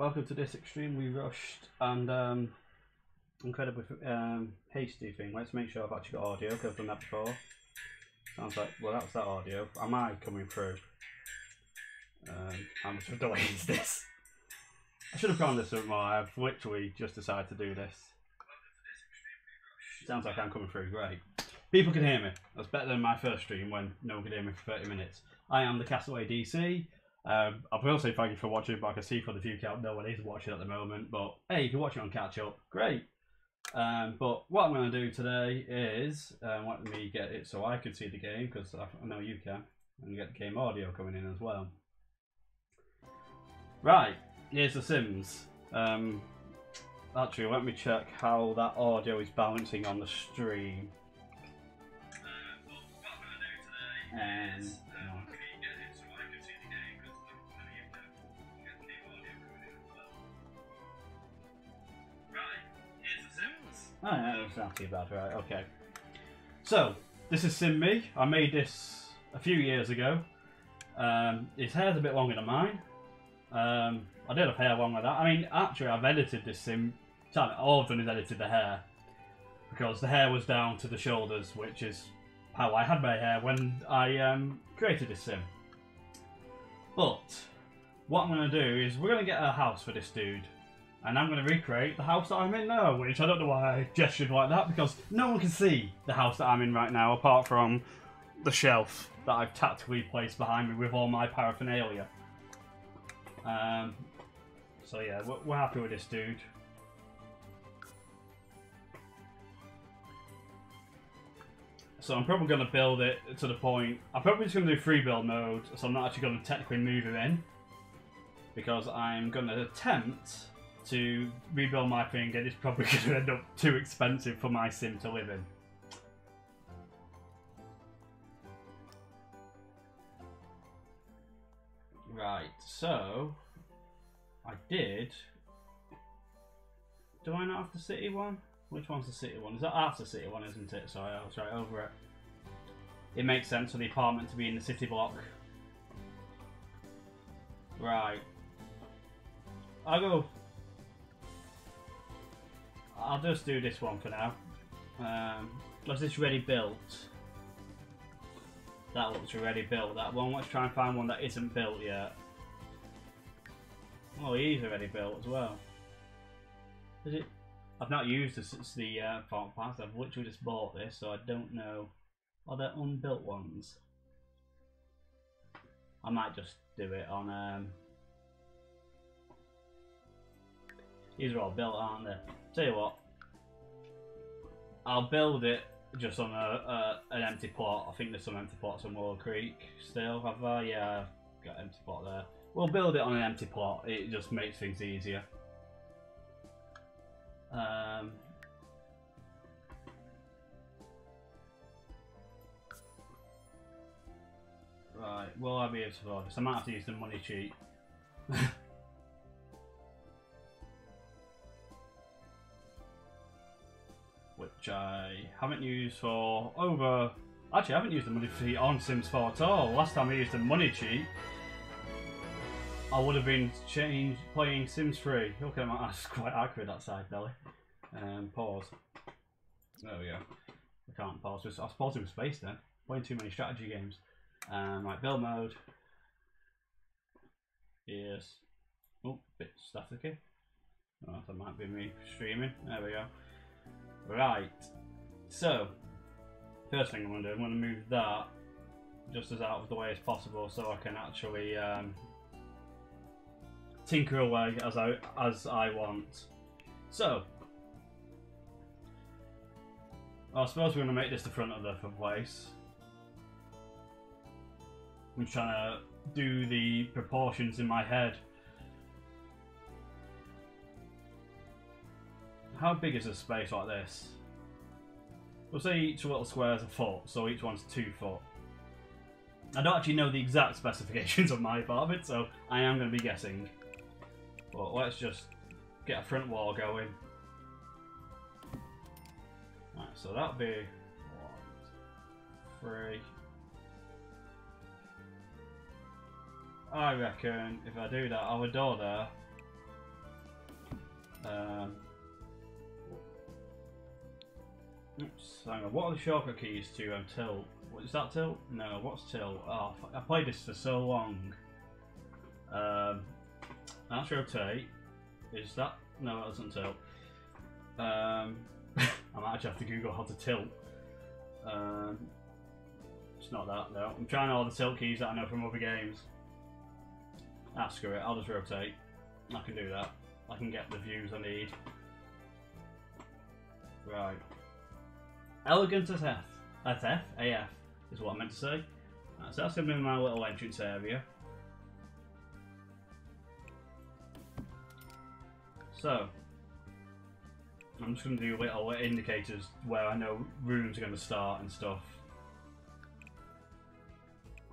welcome to this extremely rushed and incredibly hasty thing. Let's make sure I've actually got audio, because I've done that before. Sounds like, well, that's that audio. Am I coming through? How much of a delay is this? I should have gone this a bit more. I've literally just decided to do this. Sounds like I'm coming through, great. People can hear me. That's better than my first stream when no one could hear me for 30 minutes. I am the Castaway DC. I will say thank you for watching, but I can see for the view count no one is watching at the moment. But hey, if you're watching on catch up, great. But what I'm going to do today is let me get it so I can see the game, because I know you can, and get the game audio coming in as well. Right, here's The Sims. Actually, let me check how that audio is balancing on the stream. And oh, no, it's not too bad, right? Okay. So, this is Sim Me. I made this a few years ago. His hair's a bit longer than mine. I did have hair long like that. I mean, actually, I've edited this sim. All I've done is edited the hair, because the hair was down to the shoulders, which is how I had my hair when I created this sim. But what I'm going to do is we're going to get a house for this dude, and I'm going to recreate the house that I'm in now, which I don't know why I gestured like that, because no one can see the house that I'm in right now apart from the shelf that I've tactically placed behind me with all my paraphernalia. So yeah, we're happy with this dude. So I'm probably going to build it to the point, I'm probably just going to do free build mode, so I'm not actually going to technically move him in, because I'm going to attempt to rebuild my thing, and it's probably going to end up too expensive for my sim to live in. Right, so I did. Do I not have the city one? Which one's the city one? That's the city one, isn't it? Sorry, I was right over it. It makes sense for the apartment to be in the city block. Right. I'll just do this one for now. Was this ready built? That looks already built. That one. Let's try and find one that isn't built yet. Oh, he's already built as well. Is it? I've not used the farm parts. I've literally just bought this, so I don't know. Are there unbuilt ones? I might just do it on. These are all built, aren't they? Tell you what. I'll build it just on an empty plot. I think there's some empty plots on Willow Creek still. Have I? Yeah, I've got an empty plot there. We'll build it on an empty plot. It just makes things easier. Right, will I be able to afford this? I might have to use the money cheat. Which I haven't used for over... Actually, I haven't used the money cheat on Sims 4 at all. Last time I used the money cheat, I would have been playing Sims 3. Okay, that's quite accurate, that side belly. Pause. There we go. I can't pause. I was pausing with space then. Playing too many strategy games. Right, build mode. Yes. Oh, bit staticky. Oh, that might be me streaming. There we go. Right. So, first thing I'm going to do, I'm going to move that just as out of the way as possible, so I can actually tinker away as I want. So, I suppose we're going to make this the front of the place. I'm trying to do the proportions in my head. How big is a space like this? We'll say each little square is a foot, so each one's 2 foot. I don't actually know the exact specifications of my apartment, so I am going to be guessing. But let's just get a front wall going. Right, so that'll be 1, 3. I reckon if I do that, I'll have a door there. Oops, hang on. What are the shortcut keys to tilt? What, is that tilt? No, what's tilt? Oh, I played this for so long. That's rotate. Is that? No, that doesn't tilt. I might actually have to Google how to tilt. It's not that, no. I'm trying all the tilt keys that I know from other games. Ah, screw it. I'll just rotate. I can do that. I can get the views I need. Right. Elegant as F. As F? AF is what I meant to say. Right, so that's going to be my little entrance area. So, I'm just going to do little indicators where I know rooms are going to start and stuff.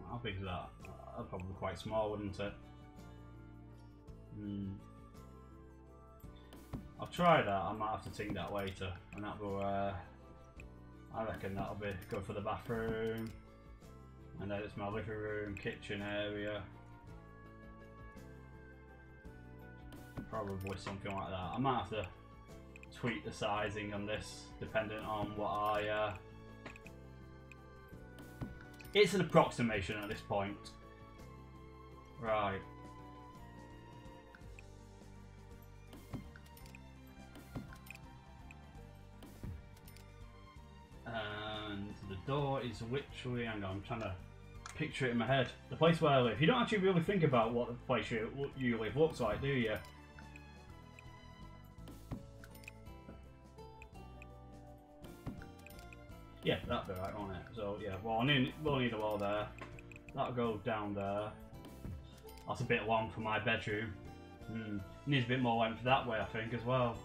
How big is that? That's probably quite small, wouldn't it? I'll try that. I might have to think that later, and that will. I reckon that'll be good for the bathroom, and then it's my living room, kitchen area. Probably something like that. I might have to tweak the sizing on this, depending on what I. It's an approximation at this point. Right. And the door is literally, hang on, I'm trying to picture it in my head. The place where I live. You don't actually really think about what the place you live looks like, do you? Yeah, that'd be right, won't it? So yeah, well, we'll need a wall there. That'll go down there. That's a bit long for my bedroom. Needs a bit more length that way, I think, as well.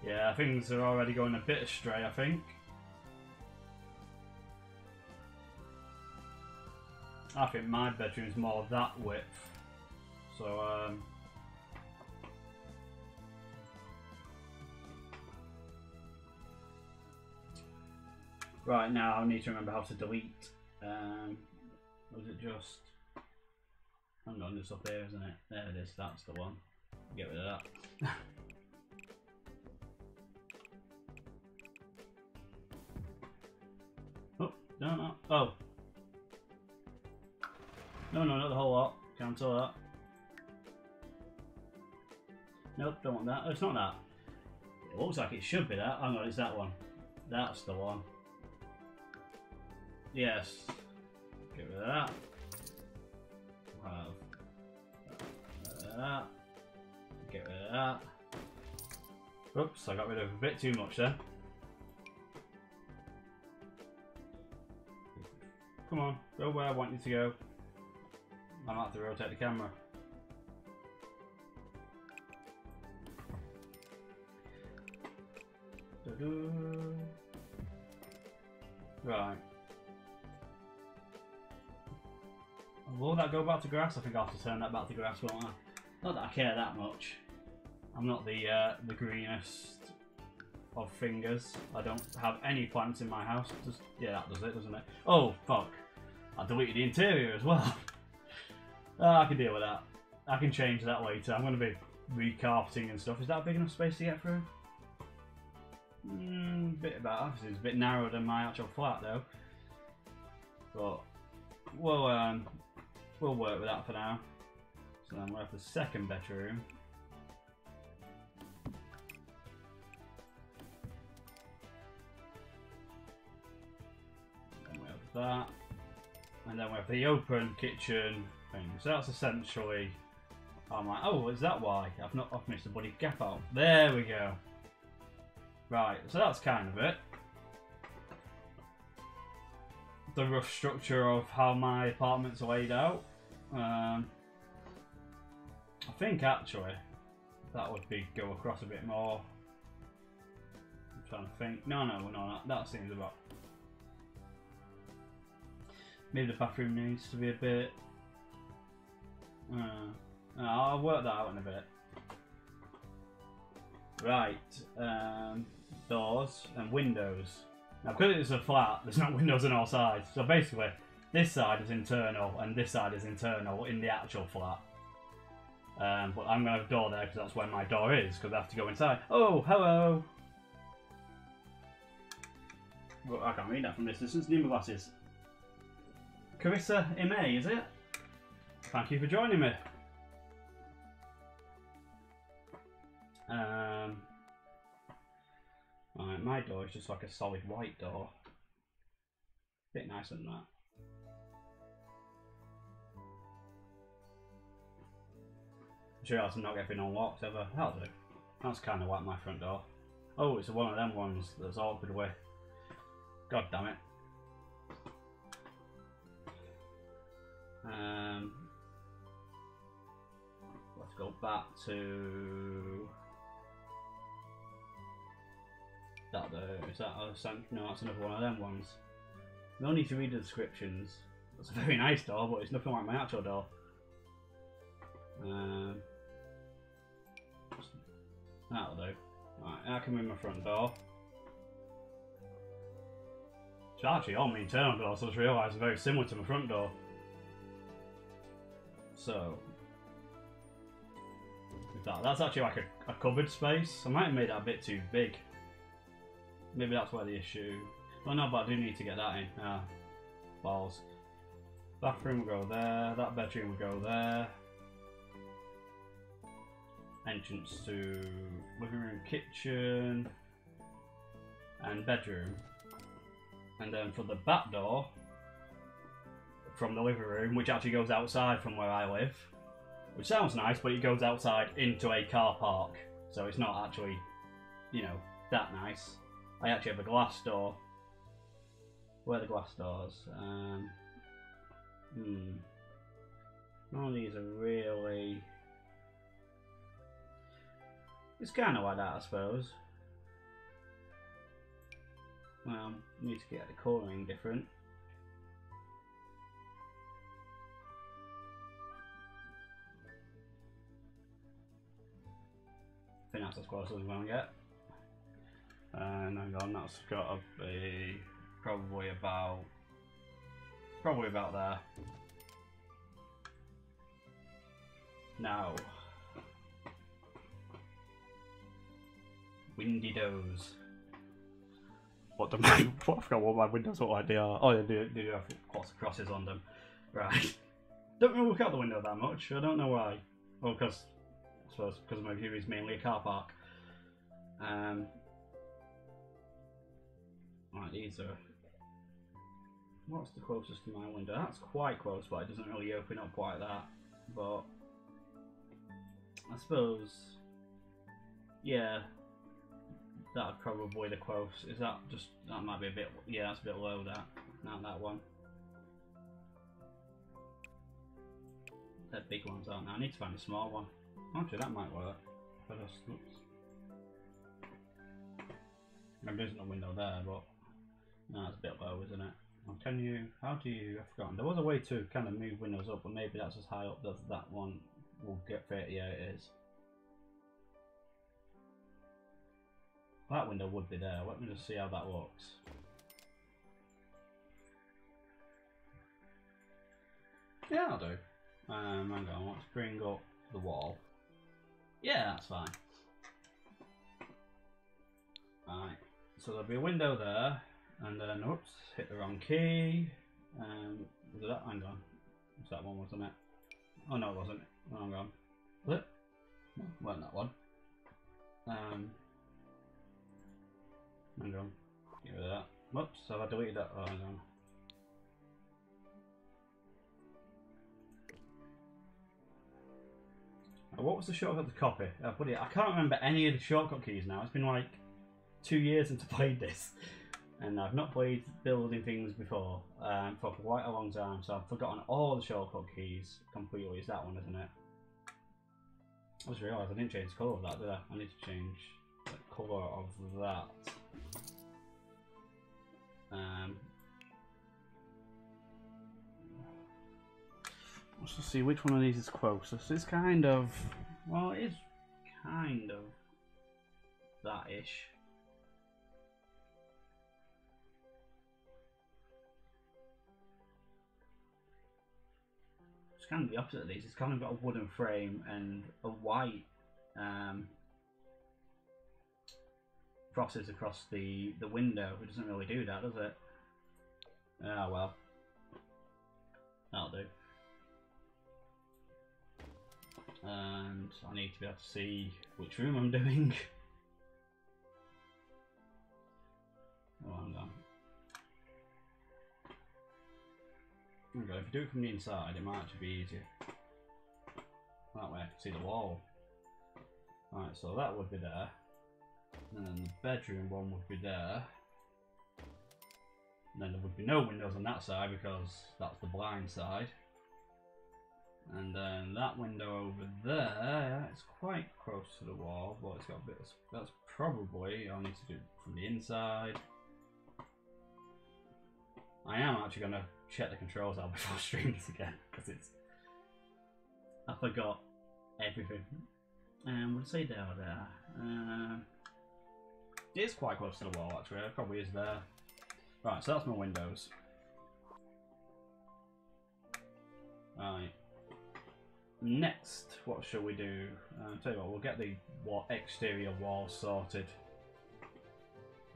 Yeah, things are already going a bit astray, I think. I think my bedroom's more that width. So, right, now I need to remember how to delete. Was it just... Hang on, it's up here, isn't it? There it is, that's the one. Get rid of that. Oh, no. Oh. No, not the whole lot. Cancel that. Nope, don't want that. Oh, it's not that. It looks like it should be that. Hang on, it's that one. That's the one. Yes. Get rid of that. That. Get rid of that. Oops, I got rid of a bit too much there. Come on, go where I want you to go. I might have to rotate the camera. Right. Will that go back to grass? I think I'll have to turn that back to grass, won't I? Not that I care that much. I'm not the greenest of fingers. I don't have any plants in my house. Just, yeah, that does it, doesn't it? Oh, fuck. I deleted the interior as well. I can deal with that. I can change that later. I'm going to be recarpeting and stuff. Is that a big enough space to get through? Bit about. Obviously, it's a bit narrower than my actual flat, though. But we'll work with that for now. So then we'll have the second bedroom. Then we have that. And then we have the open kitchen thing. So that's essentially... I'm like, oh, is that why? I've missed a bloody gap out. There we go. Right, so that's kind of it. The rough structure of how my apartments are laid out. I think actually that would be go across a bit more. I'm trying to think. No, that seems about. Maybe the bathroom needs to be a bit. I'll work that out in a bit. Right, doors and windows. Now, because it's a flat, there's not windows on all sides. So basically, this side is internal and this side is internal in the actual flat. But I'm going to have a door there because that's where my door is, because I have to go inside. Oh, hello! Well, I can't read that from this distance. Need my glasses. Carissa Ime, is it? Thank you for joining me. Right, my door is just like a solid white door. Bit nicer than that. I sure I'm not getting unlocked ever. That'll do. That's kind of like my front door. Oh, it's one of them ones that's awkward way. God damn it. Let's go back to that there. Is that a no, that's another one of them ones. No need to read the descriptions. It's a very nice door, but it's nothing like my actual door. That'll do. Right, I can move my front door. It's actually all my internal door, so I just realised it's very similar to my front door. So, with that's actually like a cupboard space. I might have made that a bit too big. Maybe that's where the issue. Well, no, but I do need to get that in. Balls. Bathroom will go there. That bedroom will go there. Entrance to living room, kitchen, and bedroom. And then for the back door, from the living room, which actually goes outside from where I live, which sounds nice, but it goes outside into a car park, so it's not actually, you know, that nice. I actually have a glass door. Where are the glass doors? None of these are really... It's kind of like that, I suppose. Well, need to get the colouring different. I think that's as close as I'm going to get. And hang on, that's got to be probably about there. Now, windy doors. What the I forgot what my windows look like. They are. Oh, they do have lots of crosses on them. Right. Don't really look out the window that much. I don't know why. Well, because I suppose because my view is mainly a car park. Right, these are. What's the closest to my window? That's quite close, but it doesn't really open up quite that. But I suppose, yeah, that'd probably the close. Is that just that might be a bit? Yeah, that's a bit low. Not that one. They're big ones, aren't they? I need to find a small one. Actually, that might work. But oops. There isn't a window there, but no, it's a bit low, isn't it? Can you? How do you? I've forgotten. There was a way to kind of move windows up, but maybe that's as high up as that one will get fit. Yeah, it is. That window would be there. Let me just see how that looks. Yeah, I'll do. Hang on, let's bring up the wall. Yeah, that's fine. Right, so there'll be a window there, and then, oops, hit the wrong key. Was it that? Hang on. It's that one, wasn't it? Oh no, it wasn't. Hang on. Was it? No, it wasn't that one. Hang on. Get rid of that. Whoops, have I deleted that? Oh, hang on. What was the shortcut to copy? I can't remember any of the shortcut keys now. It's been like 2 years since I played this. And I've not played building things before for quite a long time. So I've forgotten all the shortcut keys completely. It's that one, isn't it? I just realised I didn't change the colour of that, did I? I need to change the colour of that. Let's just see which one of these is closest. It's kind of, well, it is kind of that-ish. It's kind of the opposite of these. It's kind of got a wooden frame and a white crosses across the window. It doesn't really do that, does it? Ah, well. That'll do. And I need to be able to see which room I'm doing. Oh, hang on. Okay, if you do it from the inside, it might actually be easier. That way I can see the wall. Right, so that would be there. And then the bedroom one would be there. And then there would be no windows on that side because that's the blind side. And then that window over there, it's quite close to the wall, but it's got a bit of, that's probably, I'll need to do it from the inside. I am actually going to check the controls out before I stream this again, because it's, I forgot everything. We'll say there or there. It is quite close to the wall actually, it probably is there. Right, so that's my windows. Right. Next, what shall we do? Tell you what, we'll get the exterior walls sorted.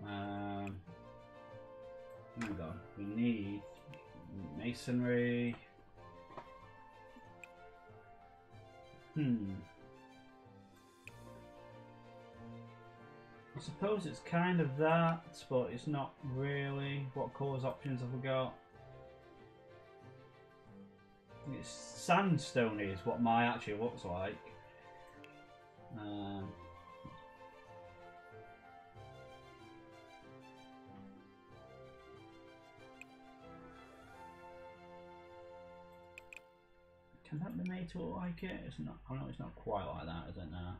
There we go. We need masonry. I suppose it's kind of that, but it's not really. What colours options have we got? It's sandstone is what mine actually looks like. Can that be made to look like it? It's not. I know it's not quite like that, is it now?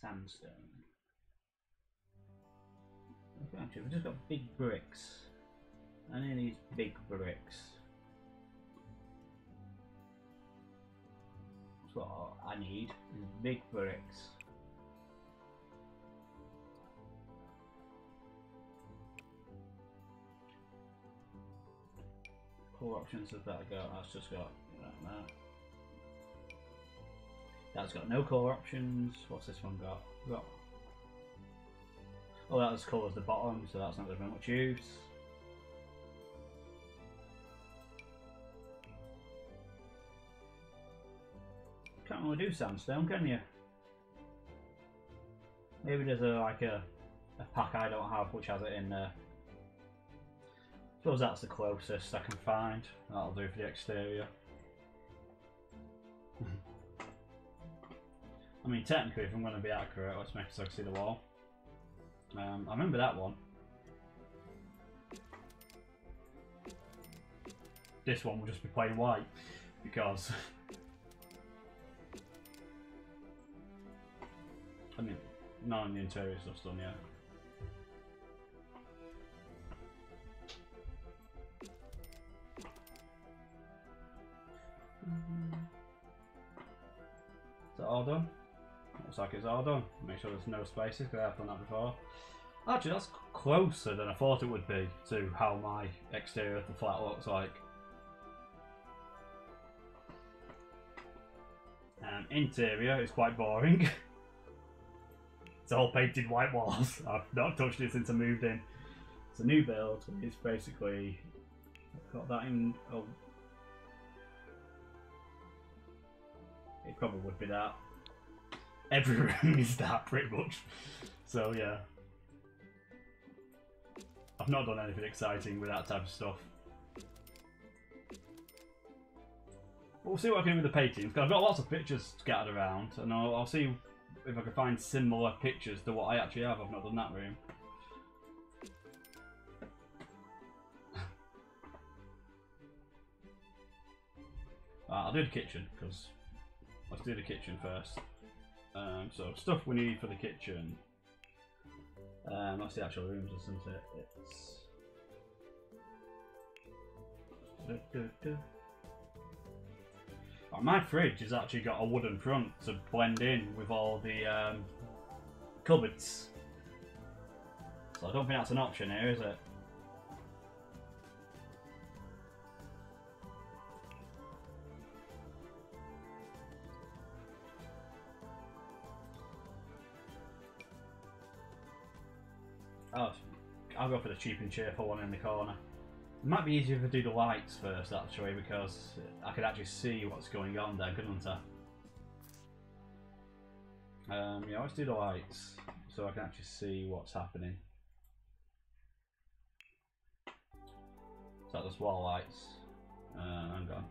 Sandstone. Okay, actually, we've just got big bricks. I need these big bricks. That's what I need, is big bricks. Colour options have that got? That's just got that. That's got no colour options. What's this one got? Oh, that's colour as the bottom, so that's not going to be much use. Can't really do sandstone, can you? Maybe there's a pack I don't have which has it in there. I suppose that's the closest I can find. That'll do for the exterior. I mean, technically, if I'm going to be accurate, let's make it so I can see the wall. I remember that one. This one will just be plain white because I mean, none of the interior stuff's done yet. Is that all done? Looks like it's all done. Make sure there's no spaces because I've done that before. Actually, that's closer than I thought it would be to how my exterior of the flat looks like. Interior is quite boring. It's all painted white walls. I've not touched it since I moved in. It's a new build. It's basically got that in. Oh, it probably would be that. Every room is that pretty much. So yeah, I've not done anything exciting with that type of stuff. But we'll see what I can do with the paintings. Because I've got lots of pictures scattered around, and I'll see if I can find similar pictures to what I actually have. I've not done that room. I'll do the kitchen because let's do the kitchen first. So stuff we need for the kitchen. That's the actual rooms, isn't it? It's my fridge has actually got a wooden front to blend in with all the cupboards. So I don't think that's an option here, is it? I'll go for the cheap and cheerful one in the corner. It might be easier if I do the lights first, actually, because I could actually see what's going on there, couldn't I? Yeah, let's do the lights so I can actually see what's happening. Is that just wall lights? Hang on.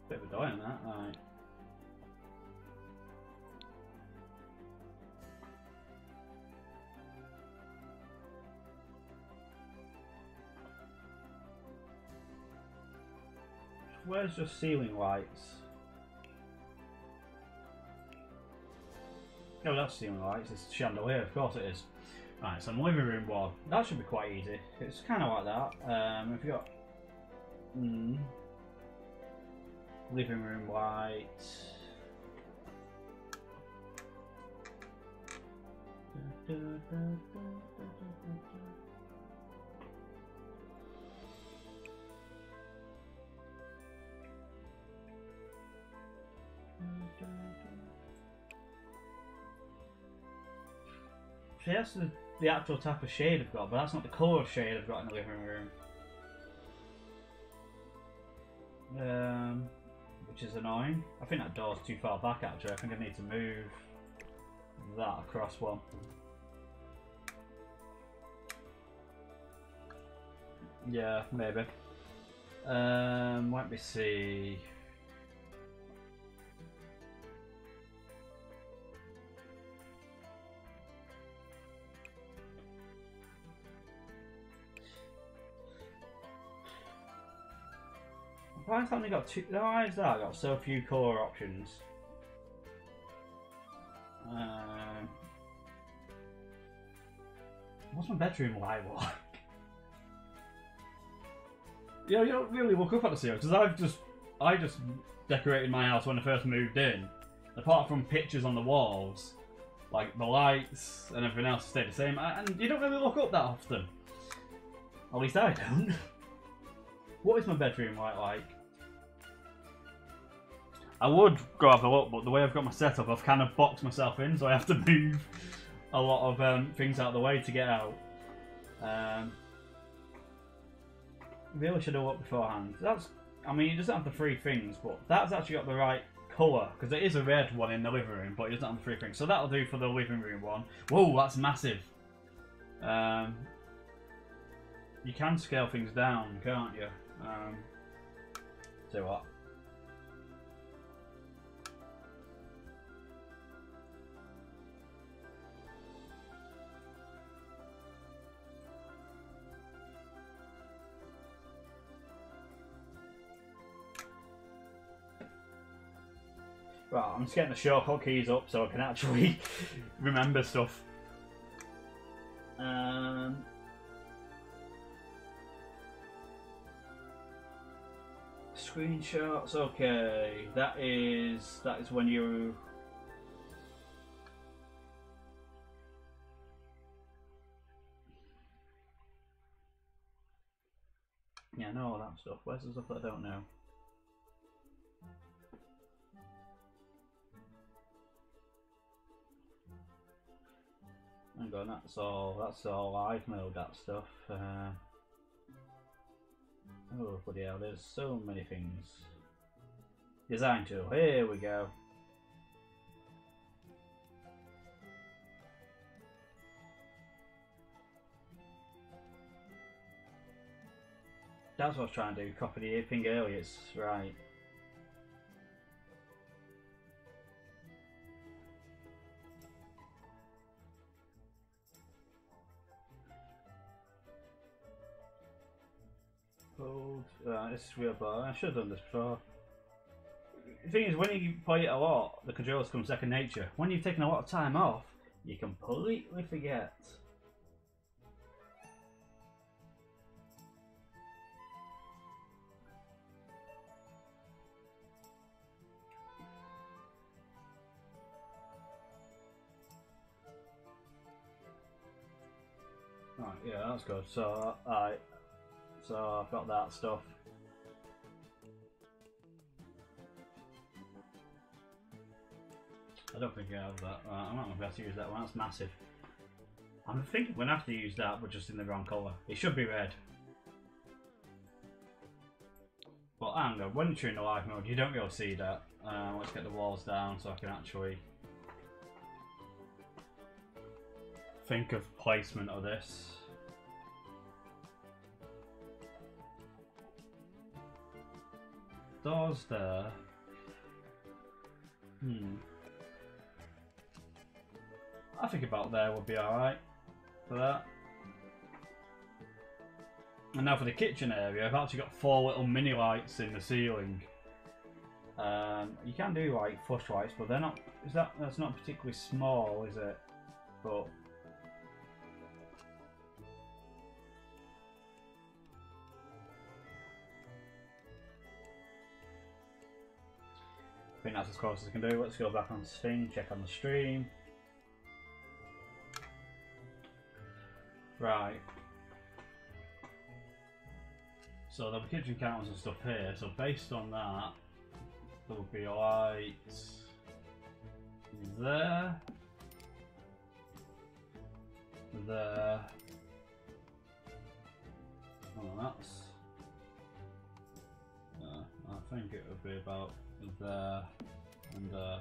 Bit of a delay on that, right. Where's just ceiling lights? Oh, that's ceiling lights. It's chandelier, of course it is. Right, so living room one. That should be quite easy. It's kind of like that. If you got living room light. See, that's the actual type of shade I've got, but that's not the colour of shade I've got in the living room. Which is annoying. I think that door's too far back actually. I think I need to move that across one. Yeah, maybe. Let me see. Why has that only got two? Why is that? I got so few colour options. What's my bedroom light like? Yeah, you don't really look up at the ceiling because I just decorated my house when I first moved in. Apart from pictures on the walls, like the lights and everything else stayed the same, and you don't really look up that often. At least I don't. What is my bedroom light like? I would go have a look, but the way I've got my setup, I've kind of boxed myself in, so I have to move a lot of things out of the way to get out. Really should have looked beforehand. I mean, it doesn't have the three things, but that's actually got the right colour, because there is a red one in the living room, but it doesn't have the three things. So that'll do for the living room one. Whoa, that's massive. You can scale things down, can't you? So what? Right, I'm just getting the shortcut keys up so I can actually remember stuff. Screenshots, okay. That is when you. Yeah, I know all that stuff. Where's the stuff that I don't know? Hang on, that's all I've made that stuff. Oh bloody hell, there's so many things. Design tool, here we go. That's what I was trying to do, copy the thing earlier, it's right. This is real bad. I should have done this before. The thing is, when you play it a lot, the controls become second nature. When you've taken a lot of time off, you completely forget. Right, yeah, that's good. So, so I've got that stuff. I don't think I have that. I might not be able to use that one. That's massive. I'm thinking we're gonna have to use that, but just in the wrong colour. It should be red. But hang on, when you're in the live mode, you don't really see that. Let's get the walls down so I can actually think of placement of this. Doors there. I think about there would be alright for that. And now for the kitchen area, I've actually got 4 little mini lights in the ceiling. You can do like flush lights, but they're not. That's not particularly small, is it? But I think that's as close as I can do. Let's go back on this thing, check on the stream. Right. So there'll be kitchen counters and stuff here. So based on that, there will be lights there, there. Oh, that's. I think it would be about there and there.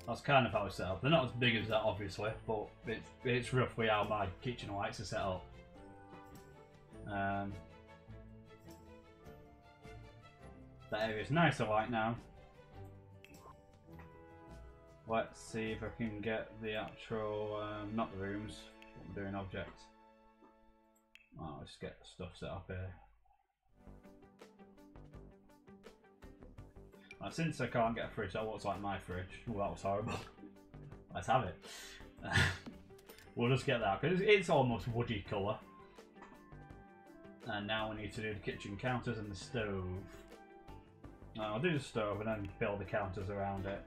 That's kind of how it's set up. They're not as big as that, obviously, but it's roughly how my kitchen lights are set up. That area's nice and light now. Let's see if I can get the actual, not the rooms, what we're doing, objects. Oh, let's get stuff set up here. Since I can't get a fridge that looks like my fridge, well, that was horrible. Let's have it. We'll just get that because it's almost woody colour. And now we need to do the kitchen counters and the stove. I'll do the stove and then build the counters around it.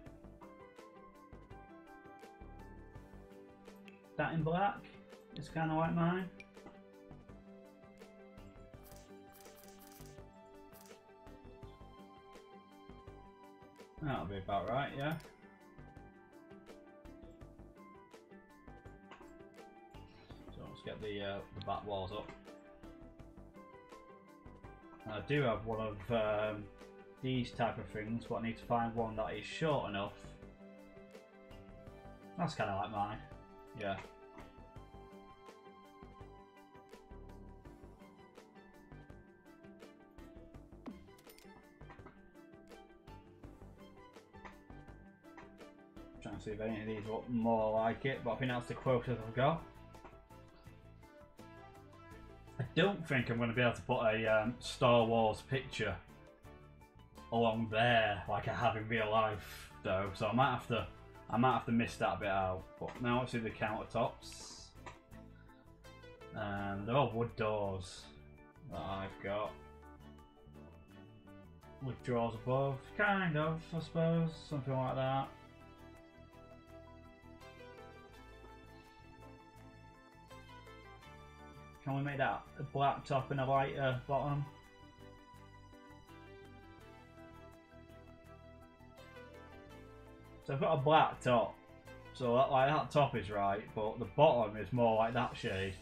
That in black is kind of like mine. That'll be about right, yeah. So let's get the back walls up. I do have one of these type of things, but I need to find one that is short enough. That's kind of like mine, yeah. Trying to see if any of these look more like it, but I think that's the closest I've got. I don't think I'm going to be able to put a Star Wars picture along there like I have in real life, though. So I might have to miss that bit out. But now let's see the countertops. They're all wood doors that I've got. Wood drawers above, kind of, I suppose, something like that. Can we make that a black top and a lighter bottom? So I've got a black top, so that top is right, but the bottom is more like that shade.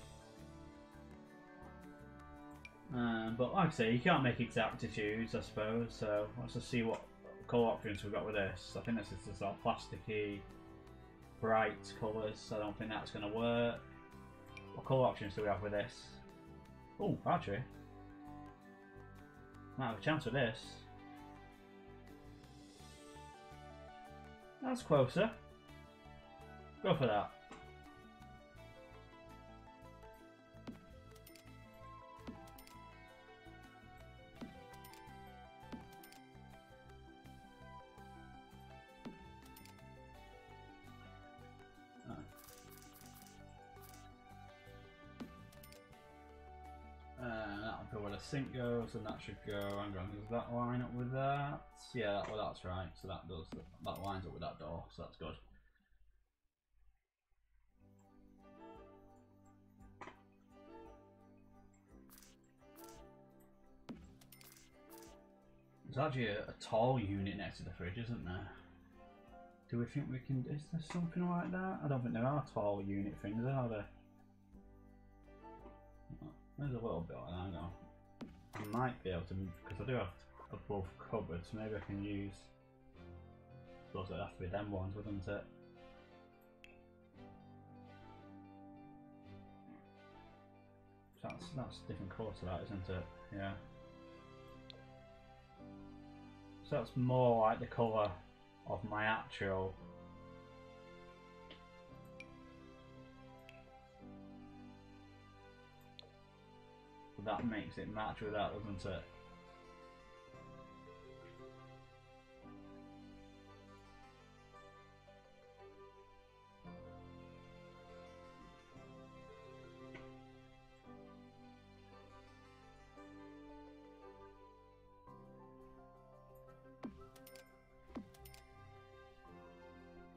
But like I say, you can't make exactitudes, I suppose. So let's just see what colour options we've got with this. I think this is just sort of plasticky, bright colours. I don't think that's going to work. What colour options do we have with this? Oh, actually, might have a chance with this. That's closer. Go for that. That'll go where the sink goes, and that should go. Hang on, does that line up with that? Yeah, well, that's right. So that does. That lines up with that door, so that's good. There's actually a tall unit next to the fridge, isn't there? Do we think we can? Is there something like that? I don't think there are tall unit things, are there? There's a little bit like that. Hang on. I might be able to, because I do have above cupboards. Maybe I can use. I suppose it'd have to be them ones, wouldn't it? That's a different colour to that, isn't it? Yeah. So that's more like the colour of my actual. That makes it match with that, doesn't it?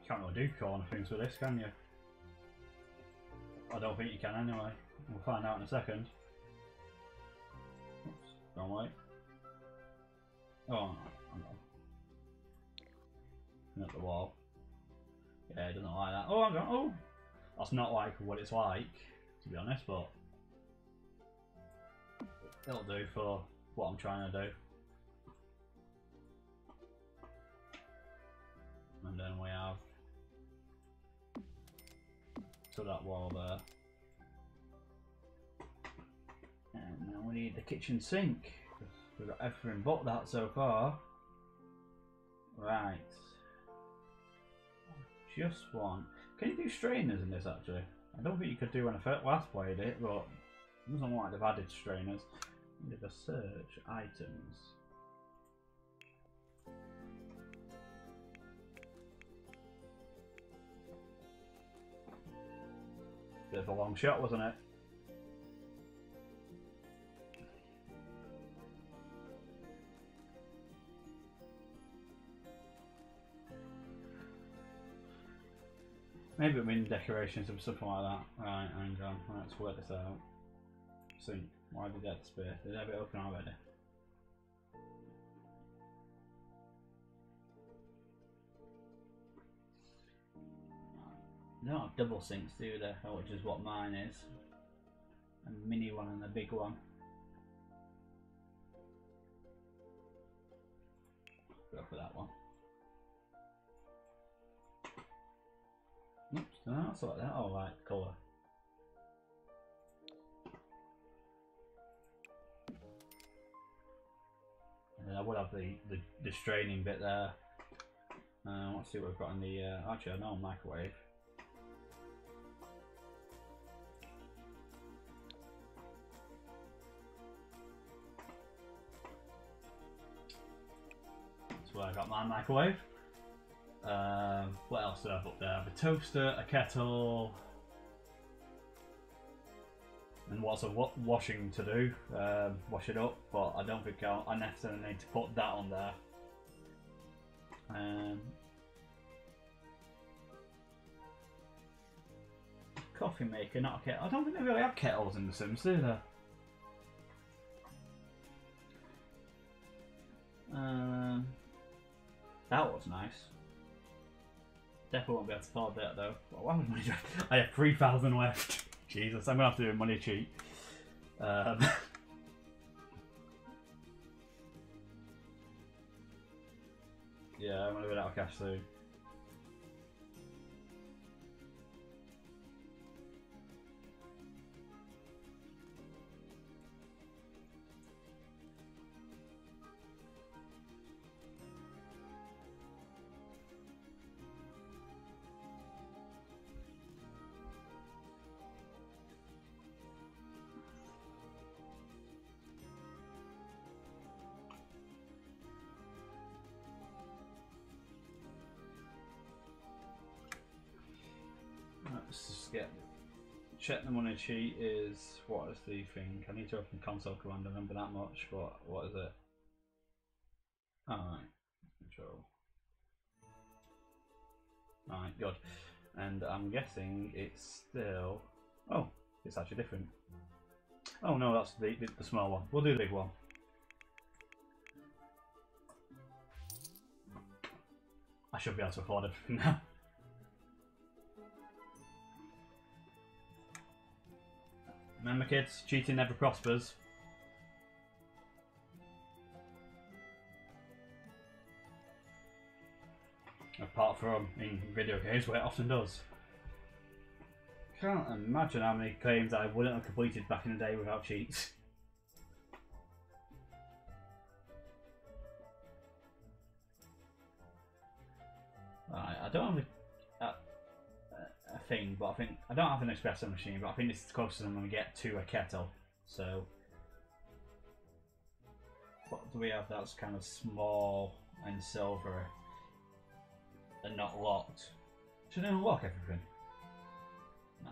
Can't really do corner things with this, can you? I don't think you can anyway. We'll find out in a second. Oops, wrong way. Oh, no, hang on. At the wall. Yeah, it doesn't like that. Oh, hang on. Oh! That's not like what it's like, to be honest, but it'll do for what I'm trying to do. And then we have to that wall there. And now we need the kitchen sink. We've got everything but that so far. Right. Just one. Can you do strainers in this actually? I don't think you could do when I last played it, but it doesn't look like they've added strainers. We did a search items. Bit of a long shot, wasn't it? Maybe wind decorations or something like that. Right, hang on. Let's work this out. See, why did that disappear? Did I have it open already? They don't have double sinks, do they? Which is what mine is. A mini one and a big one. Go for that one. Oops, no, that's like that. Oh, right, colour. And then I would have the straining bit there. Let's see what we've got in the. Actually, I know microwave. That's where I got my microwave. What else do I have up there? I have a toaster, a kettle, and lots of washing to do. Wash it up, but I don't think I necessarily need to put that on there. Coffee maker, not a kettle. I don't think they really have kettles in The Sims, do they? That was nice. Definitely won't be able to afford that though. Well, why would money draft? I have 3,000 left. Jesus, I'm gonna have to do a money cheat. Yeah, I'm gonna run out of cash soon. Let's just check the money cheat is, what is the thing? I need to open console command, I remember that much, but what is it? Alright, control. Alright, good. And I'm guessing it's still, oh, it's actually different. Oh no, that's the small one. We'll do the big one. I should be able to afford everything now. Remember kids, cheating never prospers. Apart from in video games where it often does. Can't imagine how many claims I wouldn't have completed back in the day without cheats. I don't have a thing, but I think I don't have an espresso machine, but I think this is the closest I'm going to get to a kettle. So, what do we have that's kind of small and silver and not locked? Should I unlock everything? No.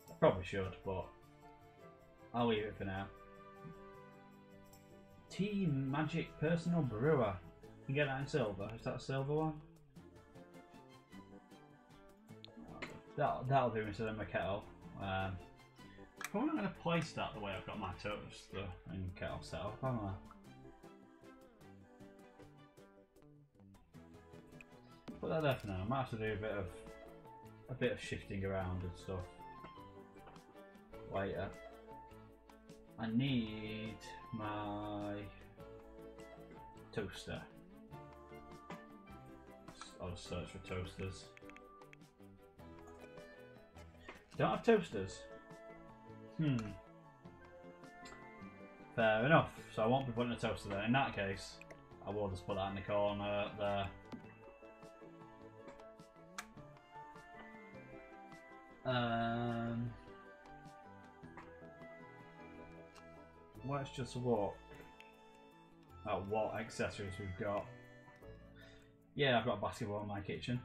I probably should, but I'll leave it for now. Tea Magic Personal Brewer. You can get that in silver. Is that a silver one? That'll do instead of my kettle. Probably not going to place that the way I've got my toaster and kettle set up, am I? Put that there for now. I might have to do a bit of shifting around and stuff later. I need my toaster. I'll just search for toasters. Don't have toasters. Fair enough. So I won't be putting a toaster there. In that case, I will just put that in the corner there. Let's just look at what accessories we've got. Yeah, I've got a basketball in my kitchen.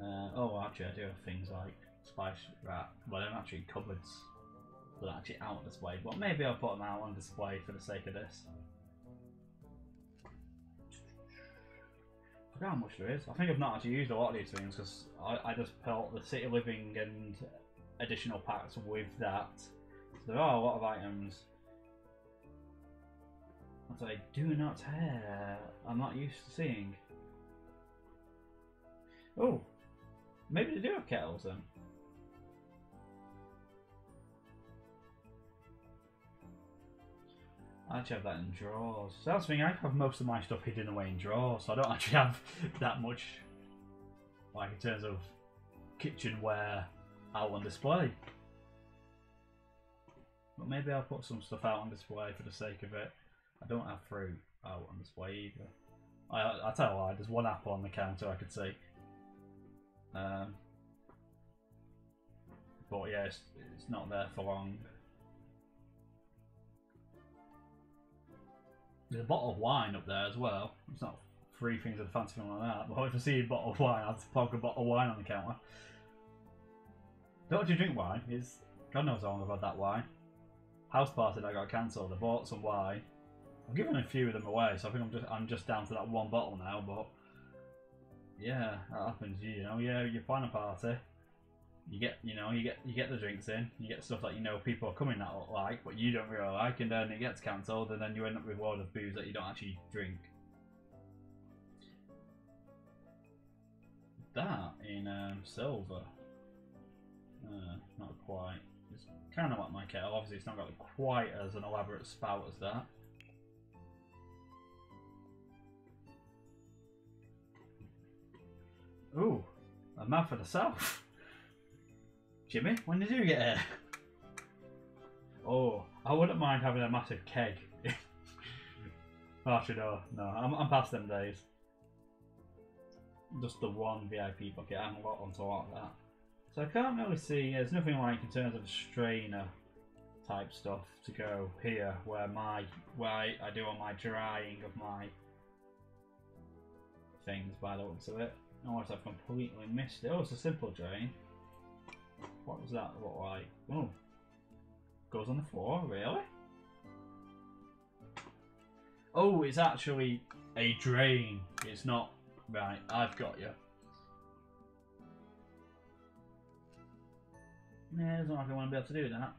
Oh, actually, I do have things like spice rack. Well, they're actually cupboards. They're actually out on display, but maybe I'll put them out on display for the sake of this. I forgot how much there is. I think I've not actually used a lot of these things because I just built the City Living and additional packs with that. So there are a lot of items that I do not have. I'm not used to seeing. Oh, maybe they do have kettles then. I actually have that in drawers. So that's the thing, I have most of my stuff hidden away in drawers, so I don't actually have that much, like in terms of kitchenware out on display. But maybe I'll put some stuff out on display for the sake of it. I don't have fruit out on display either. I tell you what, there's one apple on the counter I could see. But yeah, it's not there for long. There's a bottle of wine up there as well. It's not three things with a fancy thing like that, but if I see a bottle of wine, I'll just plonk a bottle of wine on the counter. Don't actually drink wine. It's God knows how long I've had that wine. House party that got cancelled. I bought some wine. I've given a few of them away, so I think I'm just down to that one bottle now. But yeah, that happens. You know, yeah, you plan a party. You get the drinks in. You get stuff that you know people are coming that like, but you don't really like, and then it gets cancelled, and then you end up with a load of booze that you don't actually drink. That in silver. Not quite. It's kind of like my kettle. Obviously, it's not got quite as an elaborate spout as that. Ooh, a map for the south. Jimmy, when did you get here? Oh, I wouldn't mind having a massive keg. Actually, no, I'm past them days. Just the one VIP bucket. I'm a lot onto a lot of that. So I can't really see. There's nothing like in terms of strainer type stuff to go here, where I do all my drying of my things by the looks of it. Unless I've completely missed it. Oh, it's a simple drain. What does that look like? Oh, goes on the floor, really? Oh, it's actually a drain. It's not. Right, I've got you. Yeah, it doesn't look like I want to be able to do that.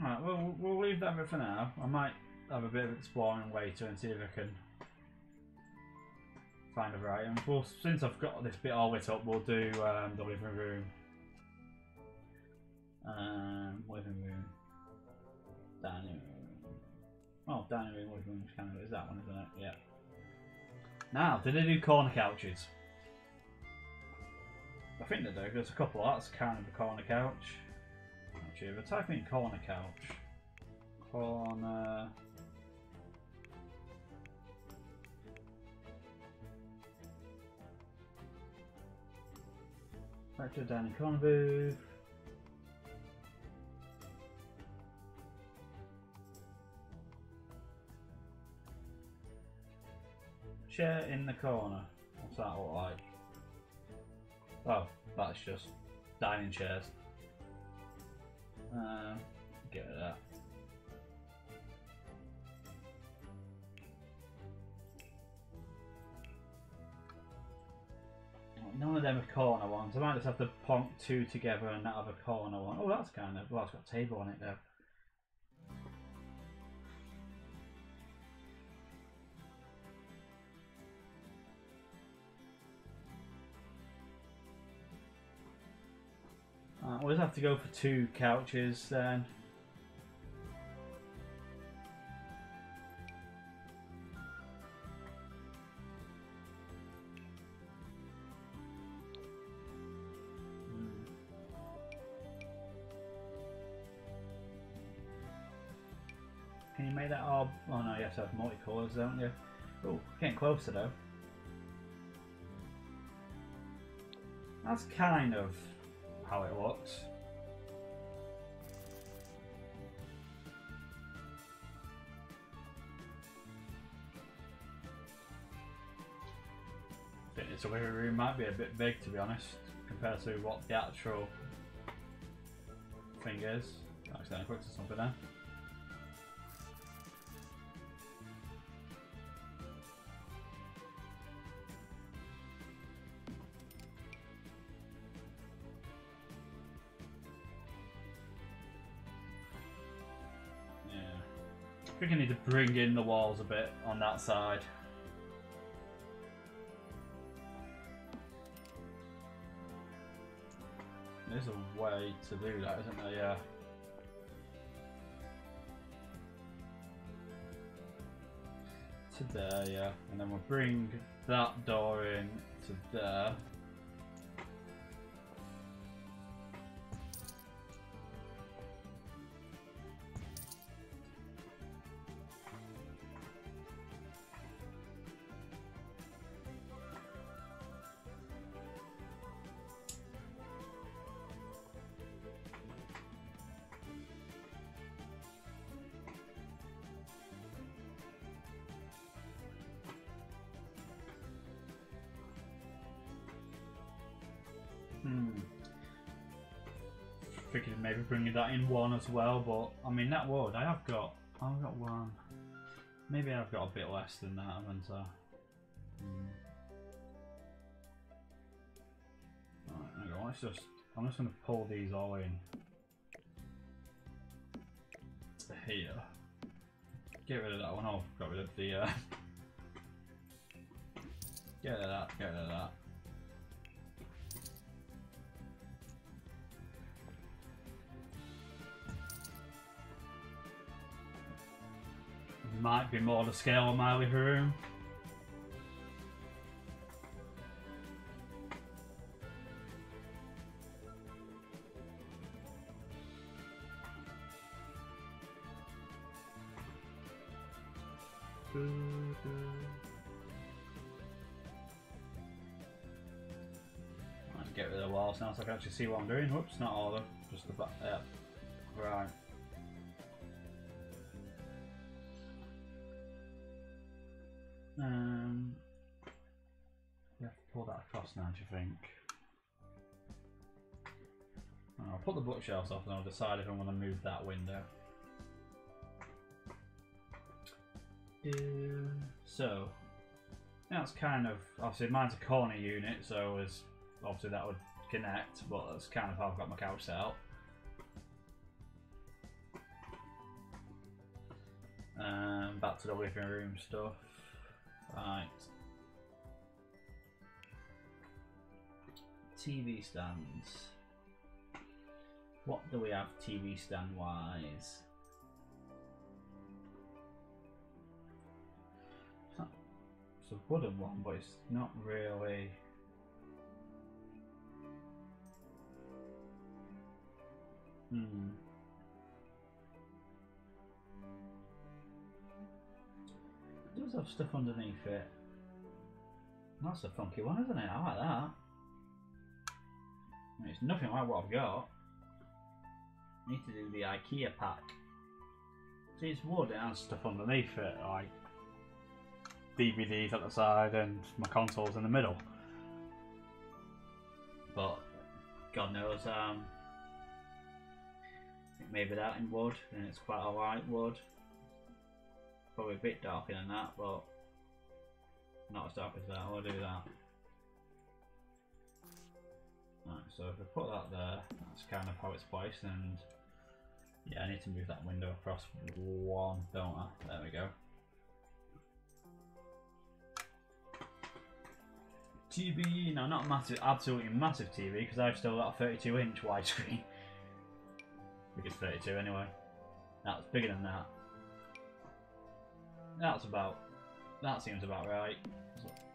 Alright, we'll leave that bit for now. I might have a bit of exploring later and see if I can find other items. Well, since I've got this bit all lit up, we'll do the living room. Living room. Dining room. Oh, dining room, living room kind of is that one, isn't it? Yeah. Now, did they do corner couches? I think they do. There's a couple. That's kind of a corner couch. Actually, if I type in corner couch, corner. Back to the dining corner booth. Chair in the corner. What's that look like? Oh, that's just dining chairs. Get rid of that. None of them are corner ones. I might just have to plonk two together and not have a corner one. Oh, that's kind of. Well, it's got a table on it there. We'll just have to go for two couches then. Can you make that all? Oh no, you have to have multicolours, don't you? Oh, getting closer though. That's kind of how it looks. I think this living room might be a bit big, to be honest, compared to what the actual thing is. I accidentally clicked to something there. I think I need to bring in the walls a bit on that side. There's a way to do that, isn't there? Yeah. To there, yeah. And then we'll bring that door in to there. Thinking maybe bringing that in one as well, but I mean that would. I've got one. Maybe I've got a bit less than that, haven't I? Right, hang on, I'm just going to pull these all in to here. Get rid of that one. Oh, got rid of the. Get rid of that. Get rid of that. Might be more to scale on my living room. Let's get rid of the walls now so I can actually see what I'm doing. Whoops, not all of them, just the back. Yeah. Right. We have to pull that across now, do you think? I'll put the bookshelves off and I'll decide if I'm going to move that window. So, that's kind of, obviously mine's a corner unit, so obviously that would connect, but that's kind of how I've got my couch set up. to the living room stuff. Right. TV stands. What do we have TV stand wise? It's a wooden one, but it's not really. It does have stuff underneath it. That's a funky one, isn't it? I like that. I mean, it's nothing like what I've got. I need to do the IKEA pack. See, it's wood, it has stuff underneath it, like DVDs at the side and my consoles in the middle. But God knows, I think maybe that in wood, and it's quite a light wood. Probably a bit darker than that, but not as dark as that. I'll do that. Right, so if I put that there, that's kind of how it's placed, and yeah, I need to move that window across one, don't I? There we go. TV, no, not massive, absolutely massive TV, because I've still got a 32-inch widescreen. I think it's 32 anyway. That's bigger than that. That's about. That seems about right.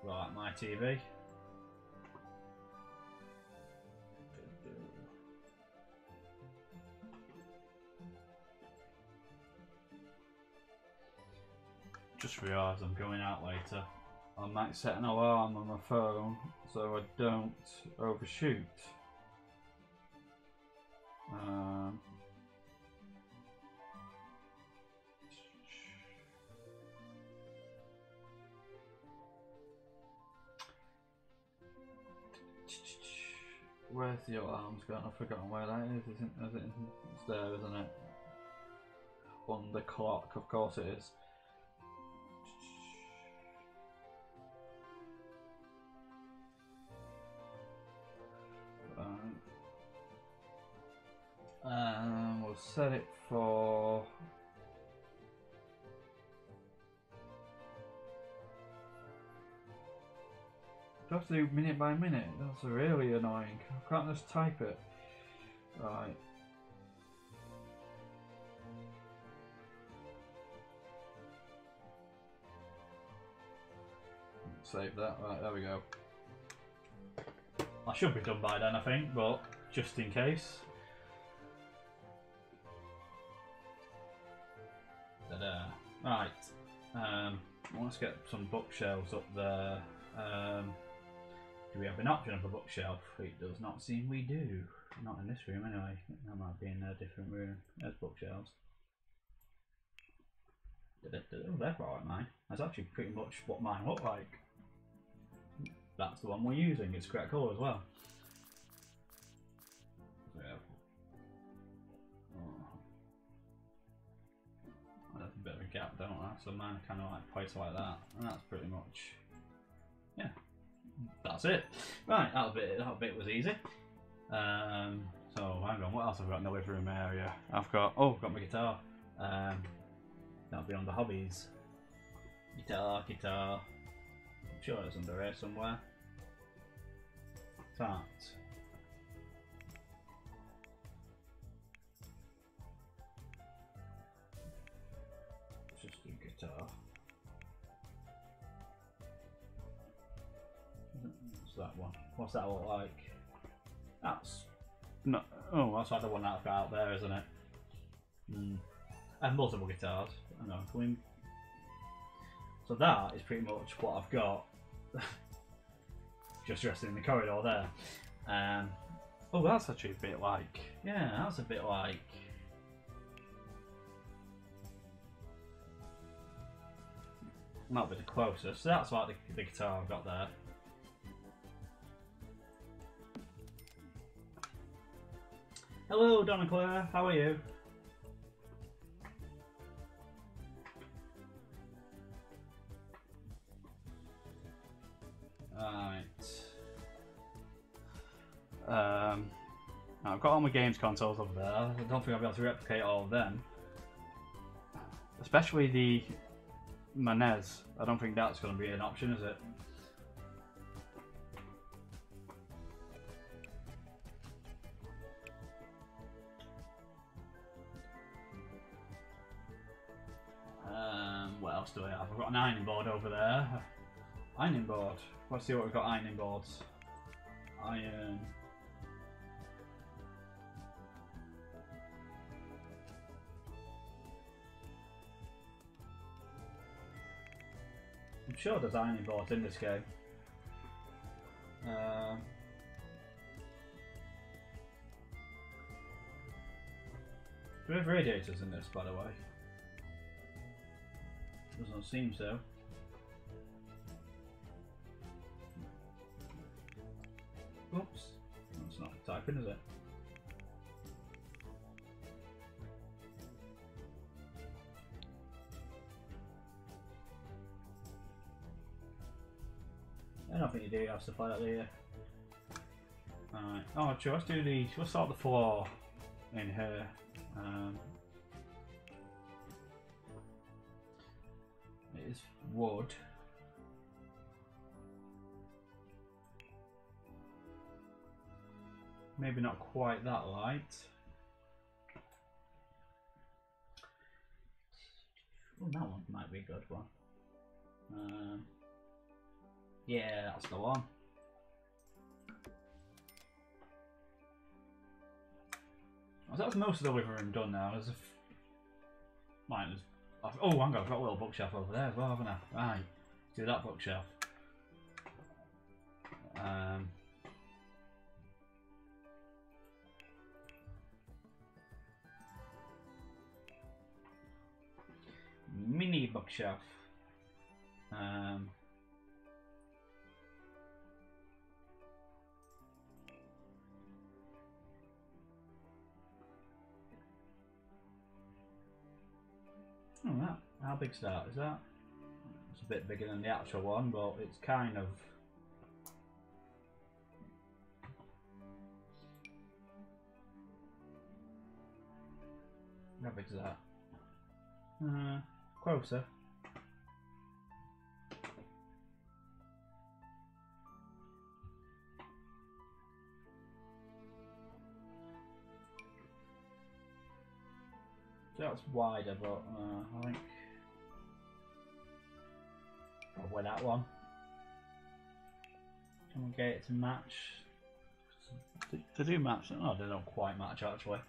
Right, my TV. Just realised I'm going out later. I might set an alarm on my phone so I don't overshoot. Where's the alarm's gone? I've forgotten where that is. It's there, isn't it? On the clock, of course it is. We'll set it for. Do I have to do minute by minute? That's really annoying. I can't just type it. Right. Save that. Right, there we go. I should be done by then, I think, but just in case. Ta-da. Right. Let's get some bookshelves up there. Do we have an option of a bookshelf? It does not seem we do. Not in this room anyway. That might be in a different room. There's bookshelves. Oh, they're quite like mine. That's actually pretty much what mine look like. That's the one we're using. It's correct colour as well. Yeah. Oh. There's a bit of a gap, don't I? So mine are kind of like placed like that, and that's pretty much. Yeah. That's it. Right, that bit was easy. So hang on, what else have I got in the living room area? I've got my guitar. That'll be under hobbies. Guitar. I'm sure it's under here somewhere. That. Just do guitar. What's that one? What's that look like? That's no. Oh, that's like the one that I've got out there, isn't it? I have multiple guitars. Hang on, can we... So that is pretty much what I've got. Just resting in the corridor there. Oh, that's actually a bit like. Yeah, that's a bit like. Not be the closest. So that's like the guitar I've got there. Hello, Donna Claire. How are you? Right. I've got all my games consoles over there. I don't think I'll be able to replicate all of them. Especially the my NES. I don't think that's going to be an option, is it? What else do I have? I've got an ironing board over there. Ironing board. Let's see what we've got. Ironing boards. Iron. I'm sure there's ironing boards in this game. Do we have radiators in this, by the way? Doesn't seem so. Oops, that's not typing, is it? I don't think you do have stuff like that, do you? Alright. Oh, sure, let's do the. Let's start the floor in here. It is wood. Maybe not quite that light. Oh, that one might be a good one. Yeah, that's the one. So that's most of the living room done now. There's oh, hang on, I've got a little bookshelf over there as well, haven't I? Right, let's do that bookshelf. Mini bookshelf. Oh, that. How big's that? Is that? It's a bit bigger than the actual one, but it's kind of. How big's that? Closer. So that's wider, but I think probably that one. Can we get it to match? They do match. Oh, they don't quite match actually.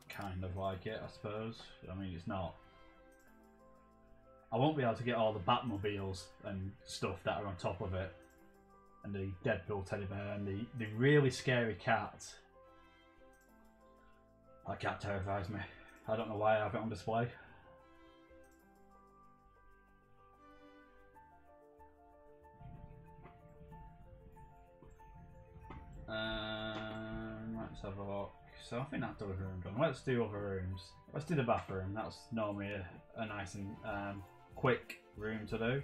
Kind of like it, I suppose. I mean, it's not. I won't be able to get all the Batmobiles and stuff that are on top of it, and the Deadpool teddy bear, and the really scary cat. That cat terrifies me. I don't know why I have it on display. Let's have a look. So I think that's the living room done. Let's do other rooms. Let's do the bathroom. That's normally a nice and quick room to do.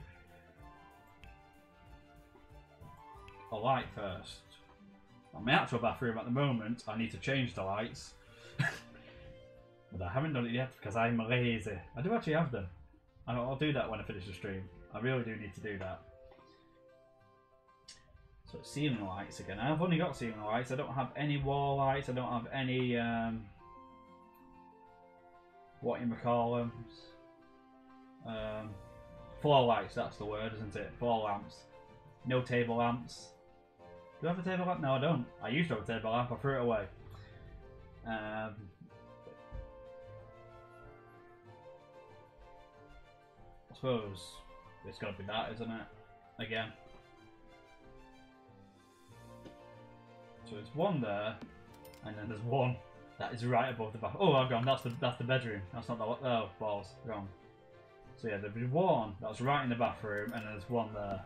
A light first. On my actual bathroom at the moment, I need to change the lights. But I haven't done it yet because I'm lazy. I do actually have them. I'll do that when I finish the stream. I really do need to do that. So it's ceiling lights again. I've only got ceiling lights. I don't have any wall lights. I don't have any what you call them. Floor lights. That's the word, isn't it? Floor lamps. No table lamps. Do I have a table lamp? No, I don't. I used to have a table lamp. I threw it away. I suppose it's got to be that, isn't it? Again. So there's one there, and then there's one that is right above the bath. Oh, I've gone. That's the bedroom. That's not the. Oh, balls. Gone. So yeah, there'll be one that's right in the bathroom, and there's one there.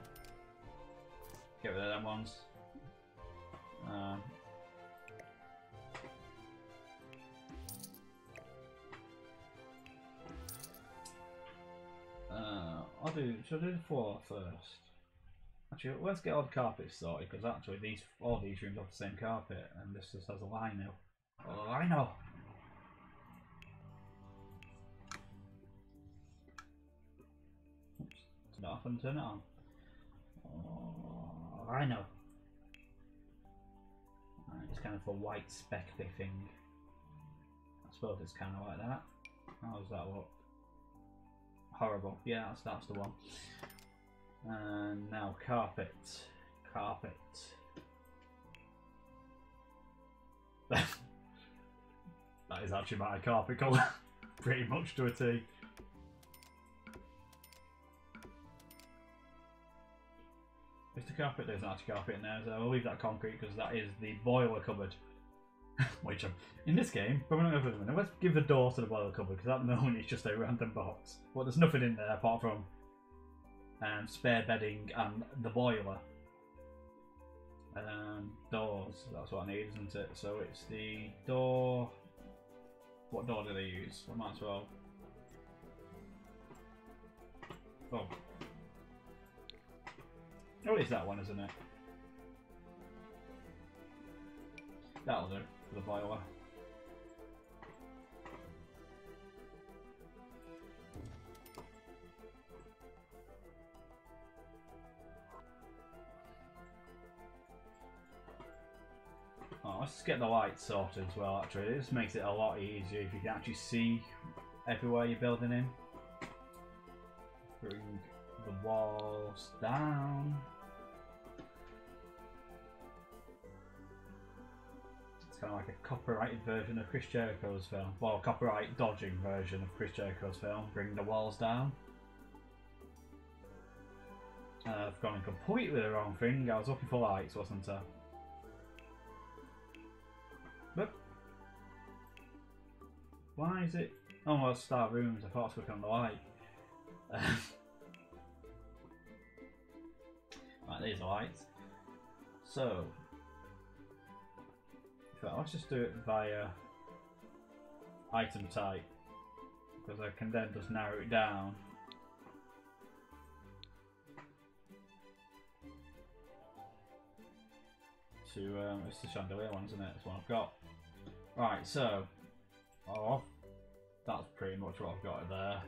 Get rid of them ones. I'll Should I do the floor first? Actually, let's get all the carpets sorted because actually all these rooms have the same carpet, and this just has a lino. A lino. Oops, turn it off and turn it on. Oh, lino. Right, it's kind of a white specky thing. I suppose it's kind of like that. How does that look? Horrible. Yeah, that's the one. And now carpet. Carpet. That is actually my carpet colour. Pretty much to a T. Is the carpet? There's not actually carpet in there, so I'll leave that concrete because that is the boiler cupboard. Which in this game, but we're not going to put them in there. Let's give the door to the boiler cupboard because at the moment it's just a random box. Well, there's nothing in there apart from spare bedding and the boiler. Doors, that's what I need, isn't it? So it's the door. What door do they use? I might as well. Oh. Oh, it's that one, isn't it? That'll do for the boiler. Oh, let's just get the lights sorted as well, actually. This makes it a lot easier if you can actually see everywhere you're building in. Bring the walls down. It's kind of like a copyrighted version of Chris Jericho's film. Well, a copyright dodging version of Chris Jericho's film. Bring the walls down. I've gone completely the wrong thing. I was looking for lights, wasn't I? But why is it? Oh, well, start rooms. I thought I was looking on the light. Right, these are lights. So, let's just do it via item type because I can then just narrow it down. To it's the chandelier one, isn't it? That's what I've got. Right, so that's pretty much what I've got there.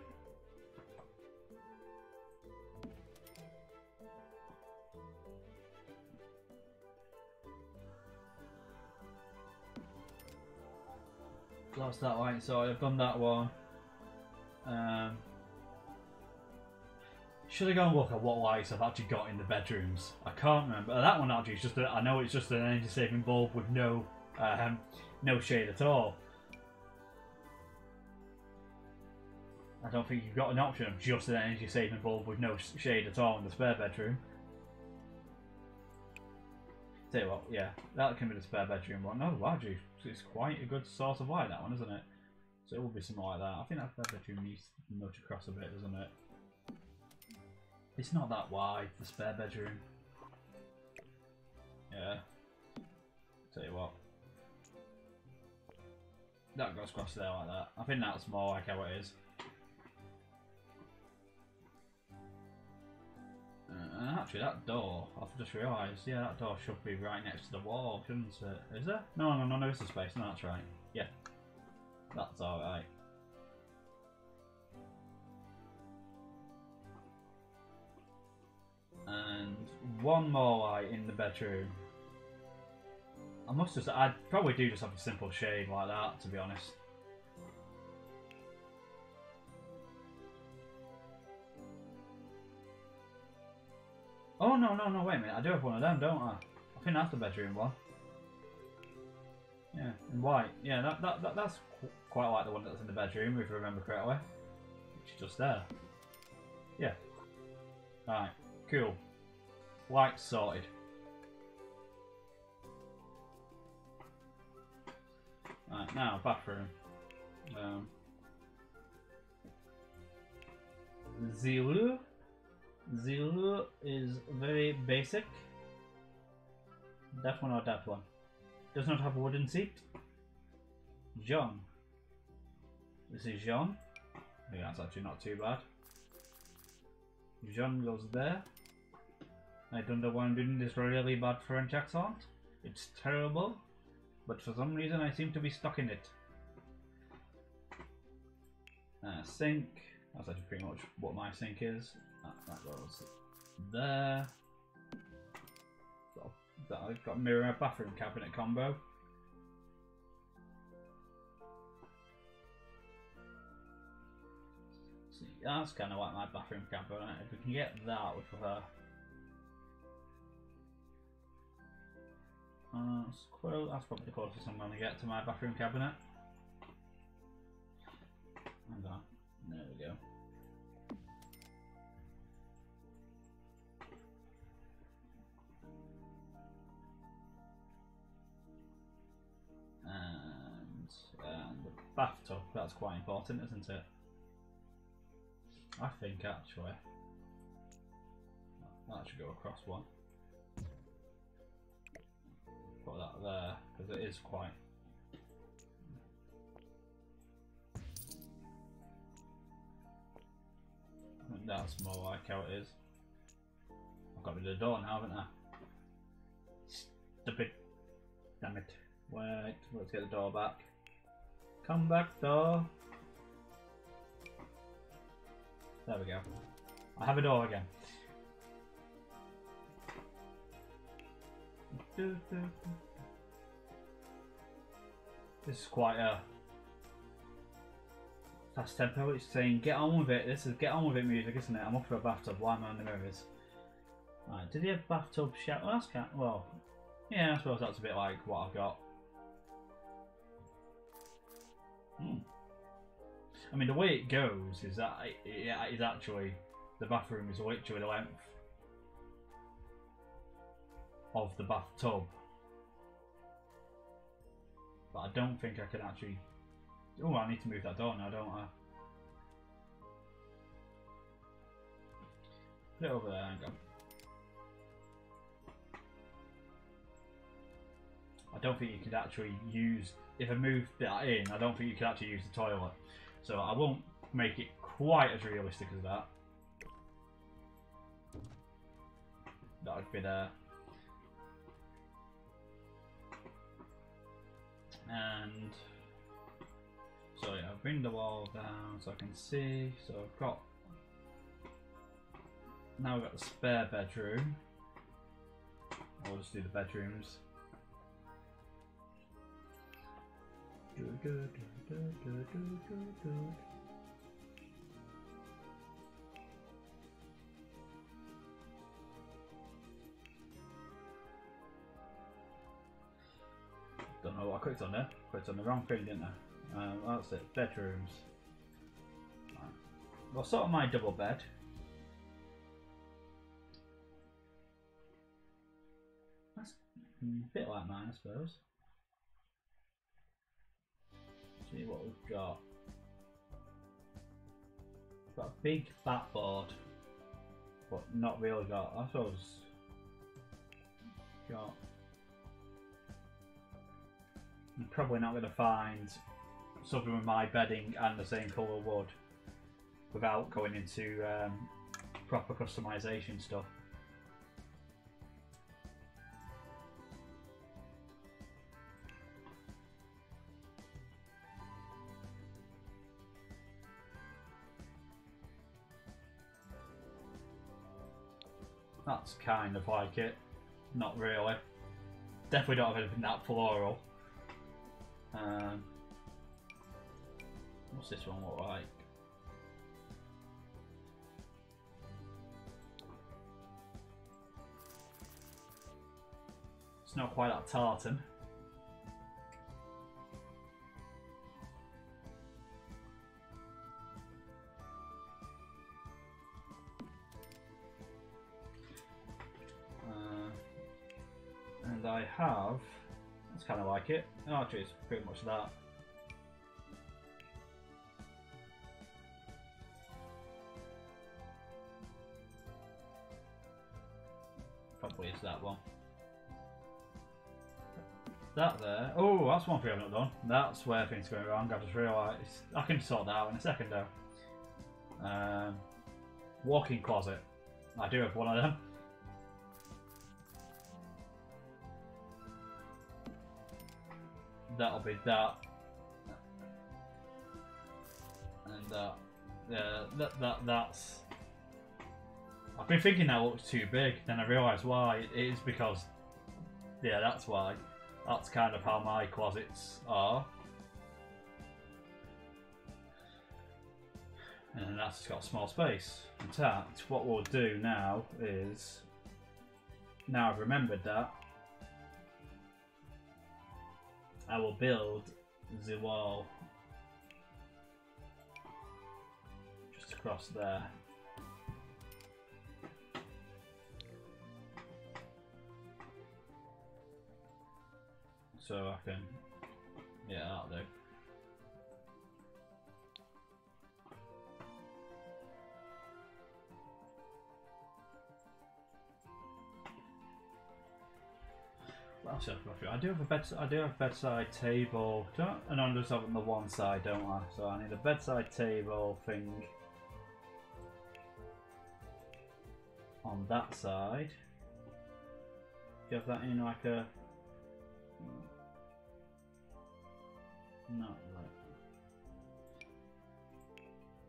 That's that light, so I've done that one. Should I go and look at what lights I've actually got in the bedrooms? I can't remember. That one actually is just I know it's just an energy saving bulb with no shade at all. I don't think you've got an option of just an energy saving bulb with no shade at all in the spare bedroom. Tell you what, yeah, that can be the spare bedroom one. No, wow, geez, it's quite a good source of light, that one, isn't it? So it will be something like that. I think that spare bedroom needs to nudge across a bit, doesn't it? It's not that wide, the spare bedroom. Yeah. Tell you what. That goes across there like that. I think that's more like how it is. Actually, that door, I've just realised, yeah, that door should be right next to the wall, shouldn't it? Is there? No, it's a space. No, that's right. Yeah. That's alright. And one more light in the bedroom. I'd probably do just have a simple shade like that, to be honest. Oh, no, wait a minute. I do have one of them, don't I? I think that's the bedroom one. Yeah, in white. Yeah, that's quite like the one that's in the bedroom, if I remember correctly. Which is just there. Yeah. Right, cool. Lights sorted. Right, now, bathroom. Zulu is very basic. That one or that one. Does not have a wooden seat. John. This is John. Yeah, that's actually not too bad. Right, John goes there. I don't know why I'm doing this really bad French accent. It's terrible, but for some reason I seem to be stuck in it. Sink. That's actually pretty much what my sink is. That goes there. I've got mirror bathroom cabinet combo. See, that's kind of like my bathroom cabinet. If we can get that, we prefer. That's probably the closest I'm going to get to my bathroom cabinet. And that. There we go. And the bathtub, that's quite important, isn't it? I think actually that should go across one. Put that there because it is quite. I think that's more like how it is. I've got rid of the door now, haven't I? Stupid. Damn it. Wait, let's get the door back. Come back, door. There we go. I have a door again. This is quite a fast tempo. It's saying get on with it. This is get on with it music, isn't it? I'm up for a bathtub. Why am I in the mirrors? Right, did he have bathtub shower? Well, that's kind of, well, yeah, I suppose that's a bit like what I've got. I mean, the way it goes is that it is actually, the bathroom is literally the length of the bathtub. But I don't think I can actually. Oh, I need to move that door now, don't I? Put it over there, hang on. I don't think you could actually use, if I move that in, I don't think you could actually use the toilet. So I won't make it quite as realistic as that. That would be there. And so yeah, I'll bring the wall down so I can see. So I've got, now we've got the spare bedroom. I'll just do the bedrooms. Don't know what I clicked on there. Clicked on the wrong thing, didn't I? That's it. Bedrooms. Right. Well, sort of my double bed. That's a bit like mine, I suppose. See what we've got. Got a big backboard, but not really got. I suppose got. I'm probably not going to find something with my bedding and the same colour wood without going into proper customization stuff. That's kind of like it. Not really. Definitely don't have anything that floral. What's this one look like? It's not quite that tartan. And I have, that's kind of like it. Oh, actually, it's pretty much that. Probably is that one. That there. Oh, that's one thing I've not done. That's where things are going wrong. I've just realised. I can sort that out in a second though. Walk-in closet. I do have one of them. That'll be that. And that. Yeah, that's... I've been thinking that looks too big, then I realised why. It is because... Yeah, that's why. That's kind of how my closets are. And that's got a small space. In fact, what we'll do now is... Now I've remembered that, I will build the wall just across there. So I can, yeah, that'll do. What else have I got? I do have a bedside table. And I'm just having the one side, don't I? So I need a bedside table thing on that side. Do you have that in like a... Not like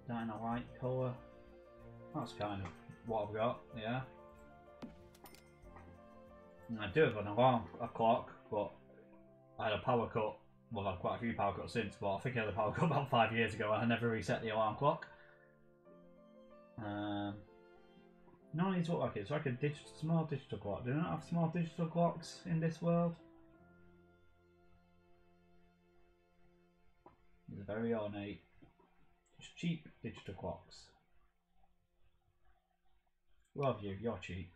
that in a light colour. That's kind of what I've got, yeah. And I do have an alarm clock, but I had a power cut. Well, I've had quite a few power cuts since, but I think I had a power cut about 5 years ago and I never reset the alarm clock. No one needs to look like it. It's like a small digital clock. Do you not have small digital clocks in this world? They're very ornate. Just cheap digital clocks. Love you, you're cheap.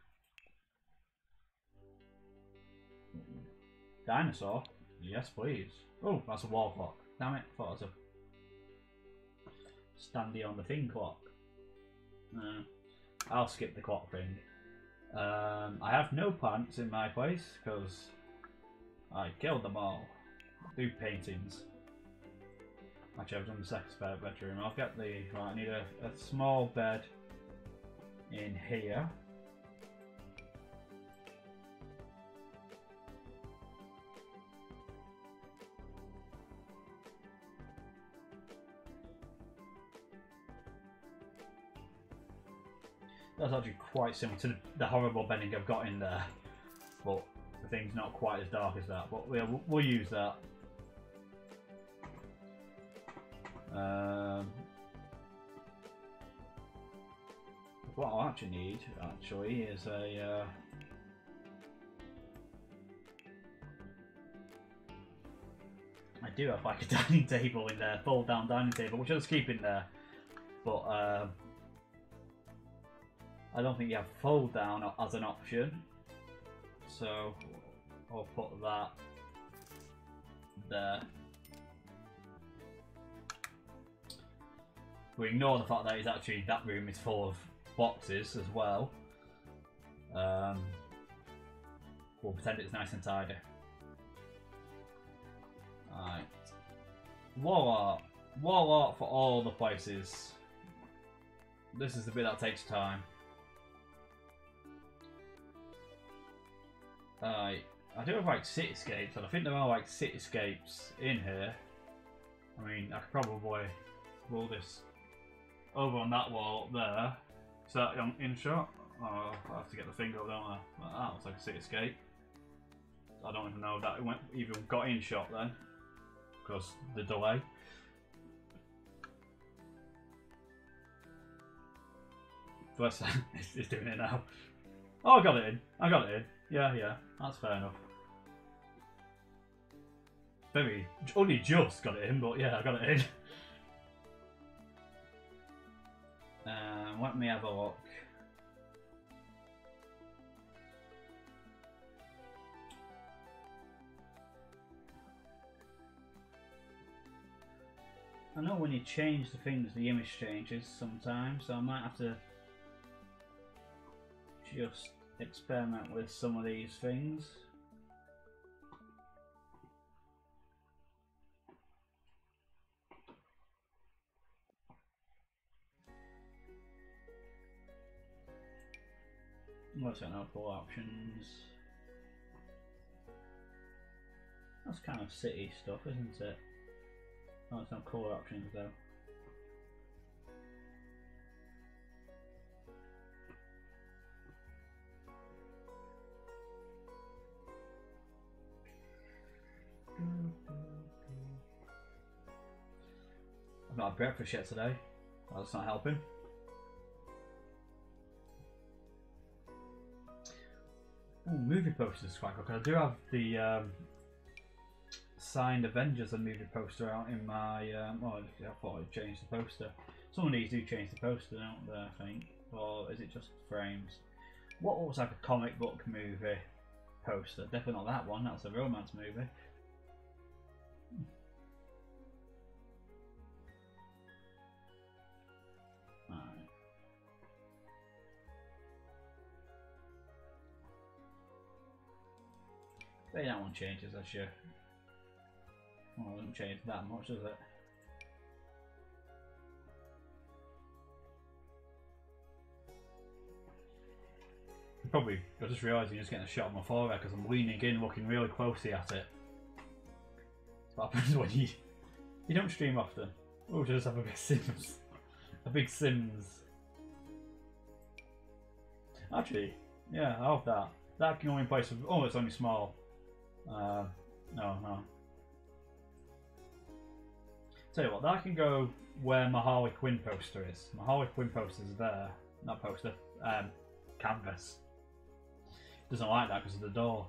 Dinosaur? Yes, please. Oh, that's a wall clock. Damn it, I thought it was a standy on the thing clock. I'll skip the clock thing. I have no plants in my place because I killed them all. Do paintings. Actually, I've done the second spare bedroom. I'll get the... Right, I need a small bed in here. That's actually quite similar to the horrible bedding I've got in there, but the thing's not quite as dark as that. But we'll use that. What I actually need is a I do have like a dining table in there, fold down dining table, which I'll just keep in there. But I don't think you have fold down as an option, so I'll put that there. We ignore the fact that it's actually, that room is full of boxes as well. We'll pretend it's nice and tidy. Alright. Wall art. Wall art for all the places. This is the bit that takes time. I do have like cityscapes, and I think there are like cityscapes in here. I mean, I could probably roll this over on that wall up there. Is that in shot? Oh, I have to get the finger up, don't I? That looks like a cityscape. I don't even know if that even got in shot then, because the delay. First time it's doing it now. Oh, I got it in. I got it in. Yeah, that's fair enough. Only just got it in, but yeah, I got it in. Let me have a look. I know when you change the things, the image changes sometimes, so I might have to just experiment with some of these things. What's got no colour options? That's kind of city stuff, isn't it? Oh, it's no colour options though. I've not had breakfast yet today. That's not helping. Ooh, movie posters is quite good. I do have the signed Avengers and movie poster out in my. Well, I thought I'd change the poster. Some of these do change the poster, don't they? I think, or is it just frames? What looks like a comic book movie poster? Definitely not that one. That's a romance movie. But that one changes as you. Well, it doesn't change that much, does it? Probably, I just realised I'm just getting a shot on my forehead because I'm leaning in, looking really closely at it. That's what happens when you don't stream often. Oh, just have a big Sims, a big Sims. Actually, yeah, I have that. That can only place. Oh, it's only small. No. Tell you what, that can go where my Harley Quinn poster is. My Harley Quinn poster is there. Not poster. Canvas. Doesn't like that because of the door.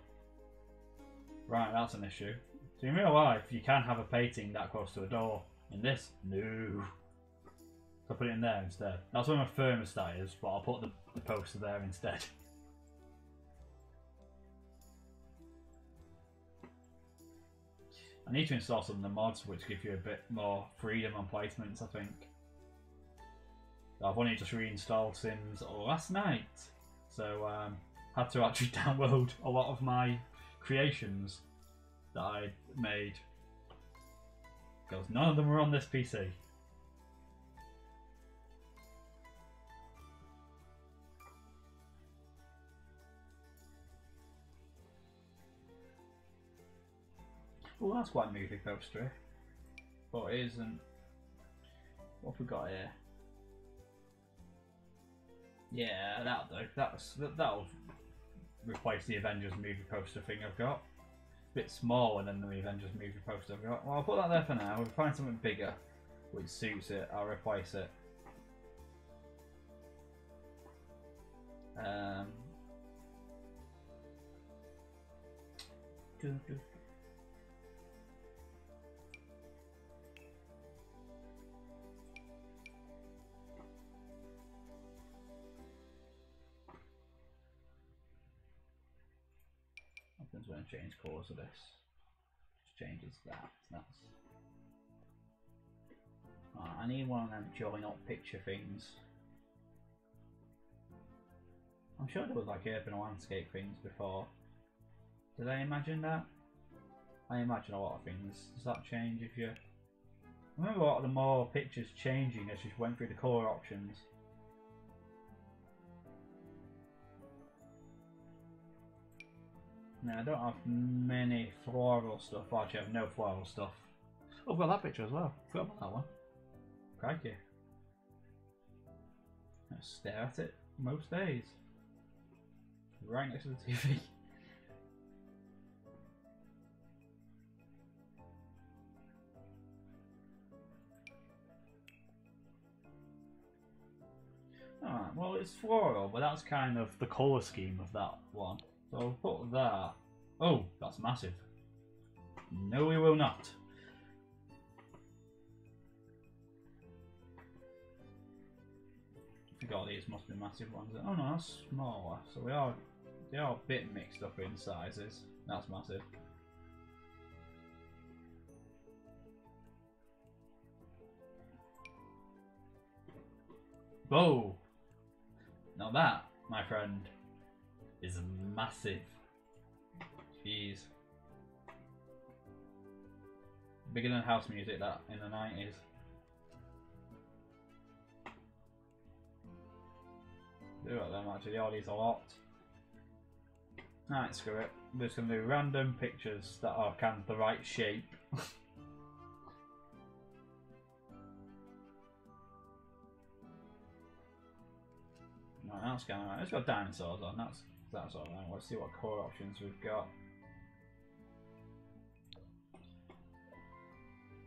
Right, that's an issue. So in real life, you can have a painting that close to a door. In this, no. So I put it in there instead. That's where my thermostat is, but I'll put the poster there instead. I need to install some of the mods which give you a bit more freedom on placements, I think. I've only just reinstalled Sims last night, so had to actually download a lot of my creations that I made because none of them were on this PC. Well, that's quite a movie poster, but it isn't. What have we got here? Yeah, that'll do. That'll replace the Avengers movie poster thing I've got. A bit smaller than the Avengers movie poster I've got. Well, I'll put that there for now. We'll find something bigger which suits it. I'll replace it. Nothing's going to change colours of this. Just changes that. That's. I need one of them join up picture things. I'm sure there was like urban landscape things before. Did I imagine that? I imagine a lot of things. Does that change if you... I remember a lot of the more pictures changing as you went through the colour options. No, I don't have many floral stuff. Well, actually, I have no floral stuff. Oh, I've got that picture as well. Forgot about that one. Crikey. I stare at it most days. Right next to the TV. Alright, well it's floral, but that's kind of the colour scheme of that one. So I'll put that. Oh, that's massive. No, we will not. I forgot these must be massive ones. Oh no, that's smaller. So they are a bit mixed up in sizes. That's massive. Whoa! Now that, my friend, is massive. Jeez. Bigger than house music that in the 90s. Do like them actually, all these a lot. Alright, screw it. We're just going to do random pictures that are kind of the right shape. Right, that's kind of right. It's got dinosaurs on. That's alright. Let's see what colour options we've got.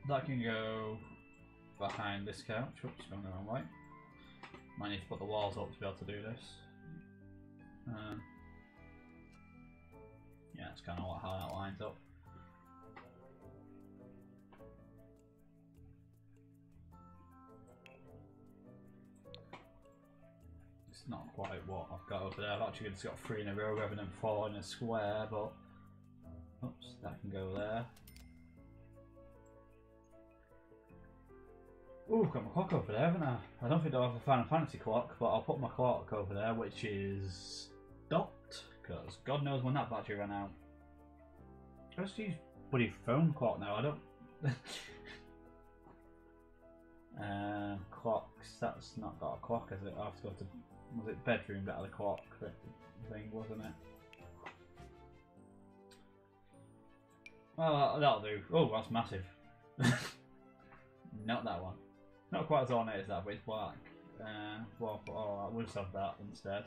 That can go behind this couch. Oops, going the wrong way. Might need to put the walls up to be able to do this. Yeah, that's kind of how that lines up. It's not quite what I've got over there. I've actually just got 3 in a row rather than 4 in a square, but oops, that can go there. Ooh, got my clock over there, haven't I? I don't think I'll have a Final Fantasy clock, but I'll put my clock over there, which is stopped, because God knows when that battery ran out. I just use bloody phone clock now, I don't... clocks, that's not got a clock, is it? I have to go to... Was it bedroom that had a clock thing, wasn't it? Well, that'll do. Oh, that's massive. Not that one. Not quite as ornate as that, but it's black. Well, I will just have that instead.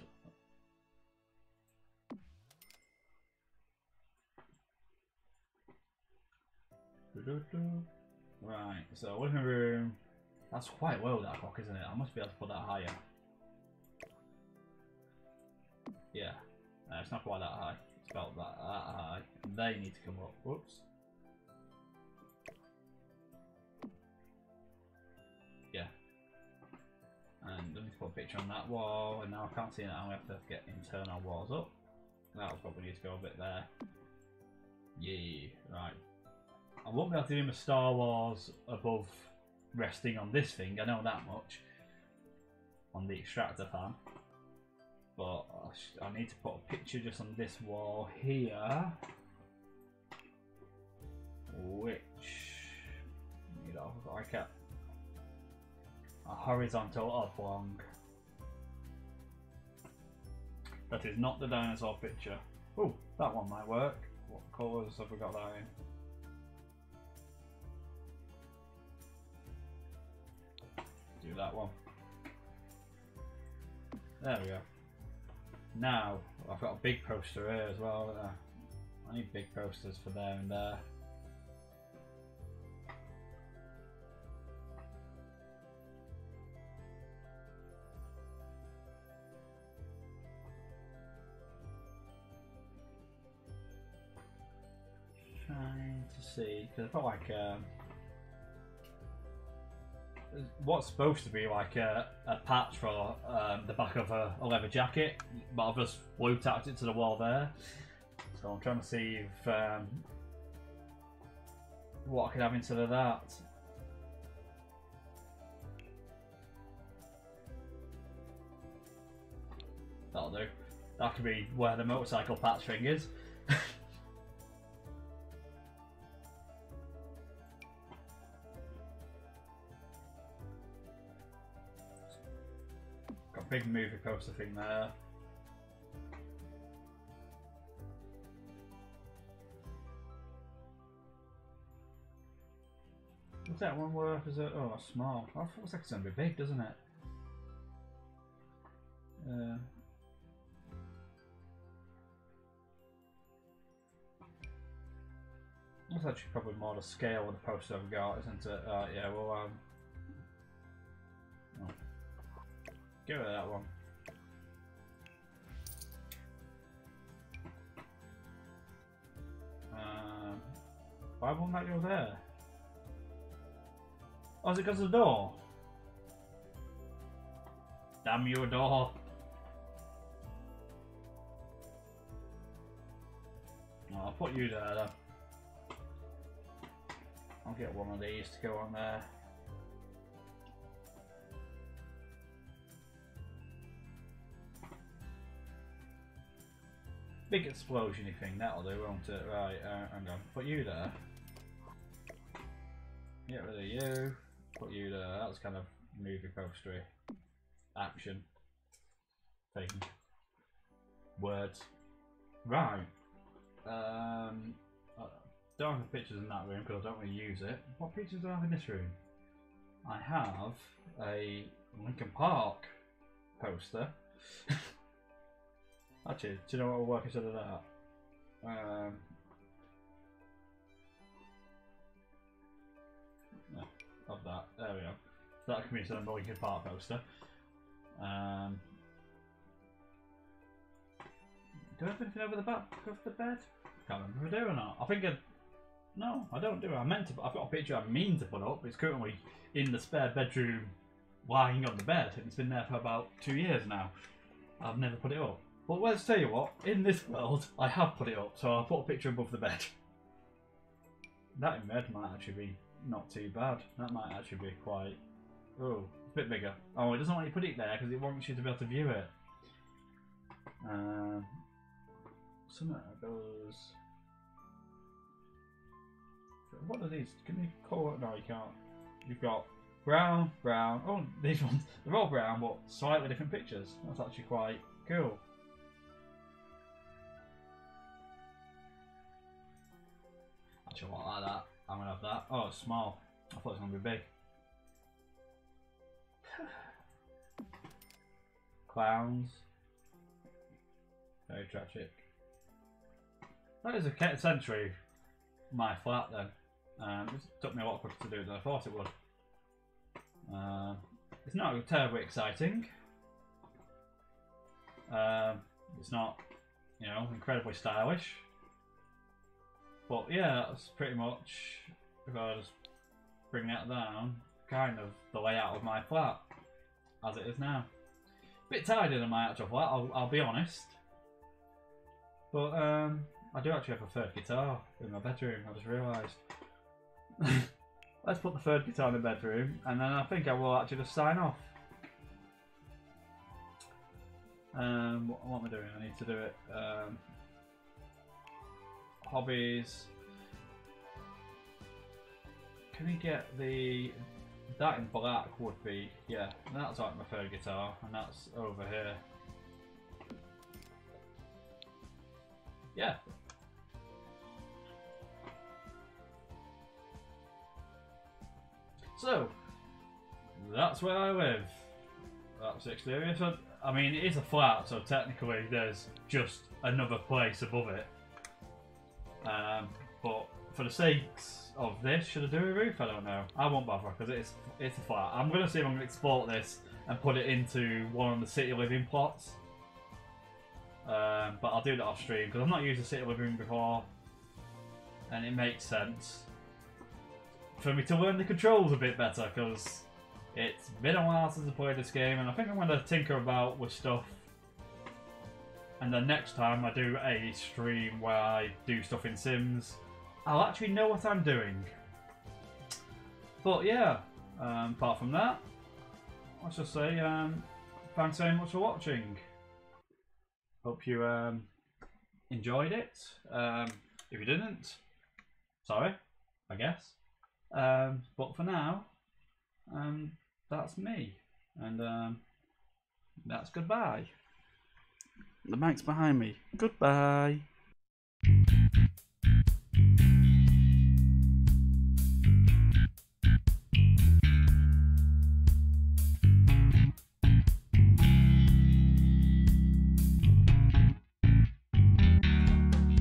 Right, so living room. That's quite low, that clock, isn't it? I must be able to put that higher. Yeah, no, it's not quite that high. It's about that high. They need to come up. Whoops. Yeah. And let me put a picture on that wall, and now I can't see it now. We have to get internal walls up. That'll probably need to go a bit there. Yeah, right. I won't be able to do my Star Wars above resting on this thing, I know that much. On the extractor fan. But I need to put a picture just on this wall here. Which, you know, like a horizontal oblong. That is not the dinosaur picture. Oh, that one might work. What colours have we got that in? Do that one. There we go. Now, I've got a big poster here as well. I need big posters for there and there. Trying to see, because I've got like what's supposed to be like a patch for the back of a leather jacket, but I've just blue tacked it to the wall there. So I'm trying to see if what I can have instead of that. That'll do. That could be where the motorcycle patch thing is. Big movie poster thing there. What's that one worth? Is it? Oh, small. Oh, it looks like it's going to be big, doesn't it? That's actually probably more the scale of the poster I've got, isn't it? Yeah, well, oh. Get rid of that one. Why won't that go there? Oh, is it because of the door? Damn your door. Oh, I'll put you there then. I'll get one of these to go on there. Big explosion-y thing, that'll do, won't it? Right, hang on. Put you there. Get rid of you. Put you there. That's kind of movie postery. Action. Thing. Words. Right. I don't have the pictures in that room because I don't really use it. What pictures do I have in this room? I have a Linkin Park poster. Actually, do you know what will work instead of that? No, of that. There we go. That can be instead of a Linkin Park poster. Do I have anything over the back of the bed? Can't remember if I do or not. I think no, I don't do it. I meant to. I've got a picture I mean to put up. It's currently in the spare bedroom, lying on the bed, and it's been there for about 2 years now. I've never put it up. But let's tell you what. In this world, I have put it up, so I'll put a picture above the bed. That in red might actually be not too bad. That might actually be quite. Oh, it's a bit bigger. Oh, it doesn't want you to put it there because it wants you to be able to view it. Some of those. What are these? Can you call it? No, you can't. You've got brown, brown. Oh, these ones. They're all brown, but slightly different pictures. That's actually quite cool. Actually, I like that. I'm gonna have that. Oh, it's small. I thought it was gonna be big. Clowns. Very tragic. That is essentially my flat then. It took me a lot quicker to do than I thought it would. It's not terribly exciting. It's not, you know, incredibly stylish. But yeah, that's pretty much, if I just bring that down, kind of the layout of my flat as it is now. A bit tidier than my actual flat, I'll be honest. But I do actually have a third guitar in my bedroom, I just realised. Let's put the third guitar in the bedroom, and then I think I will actually just sign off. What am I doing? I need to do it. Hobbies. Can you get that in black would be, yeah, that's like my third guitar, and that's over here. Yeah. So, that's where I live. That's the exterior. So, I mean, it is a flat, so technically there's just another place above it. But for the sakes of this, should I do a roof? I don't know. I won't bother because it's a flat. I'm going to see if I'm going to export this and put it into one of the city living plots. But I'll do that off stream because I've not used a city living room before, and it makes sense for me to learn the controls a bit better because it's been a while since I played this game, and I think I'm going to tinker about with stuff. And then next time I do a stream where I do stuff in Sims, I'll actually know what I'm doing. But yeah, apart from that, let's just say thanks very much for watching. Hope you enjoyed it. If you didn't, sorry, I guess. But for now, that's me, and that's goodbye. The mic's behind me. Goodbye.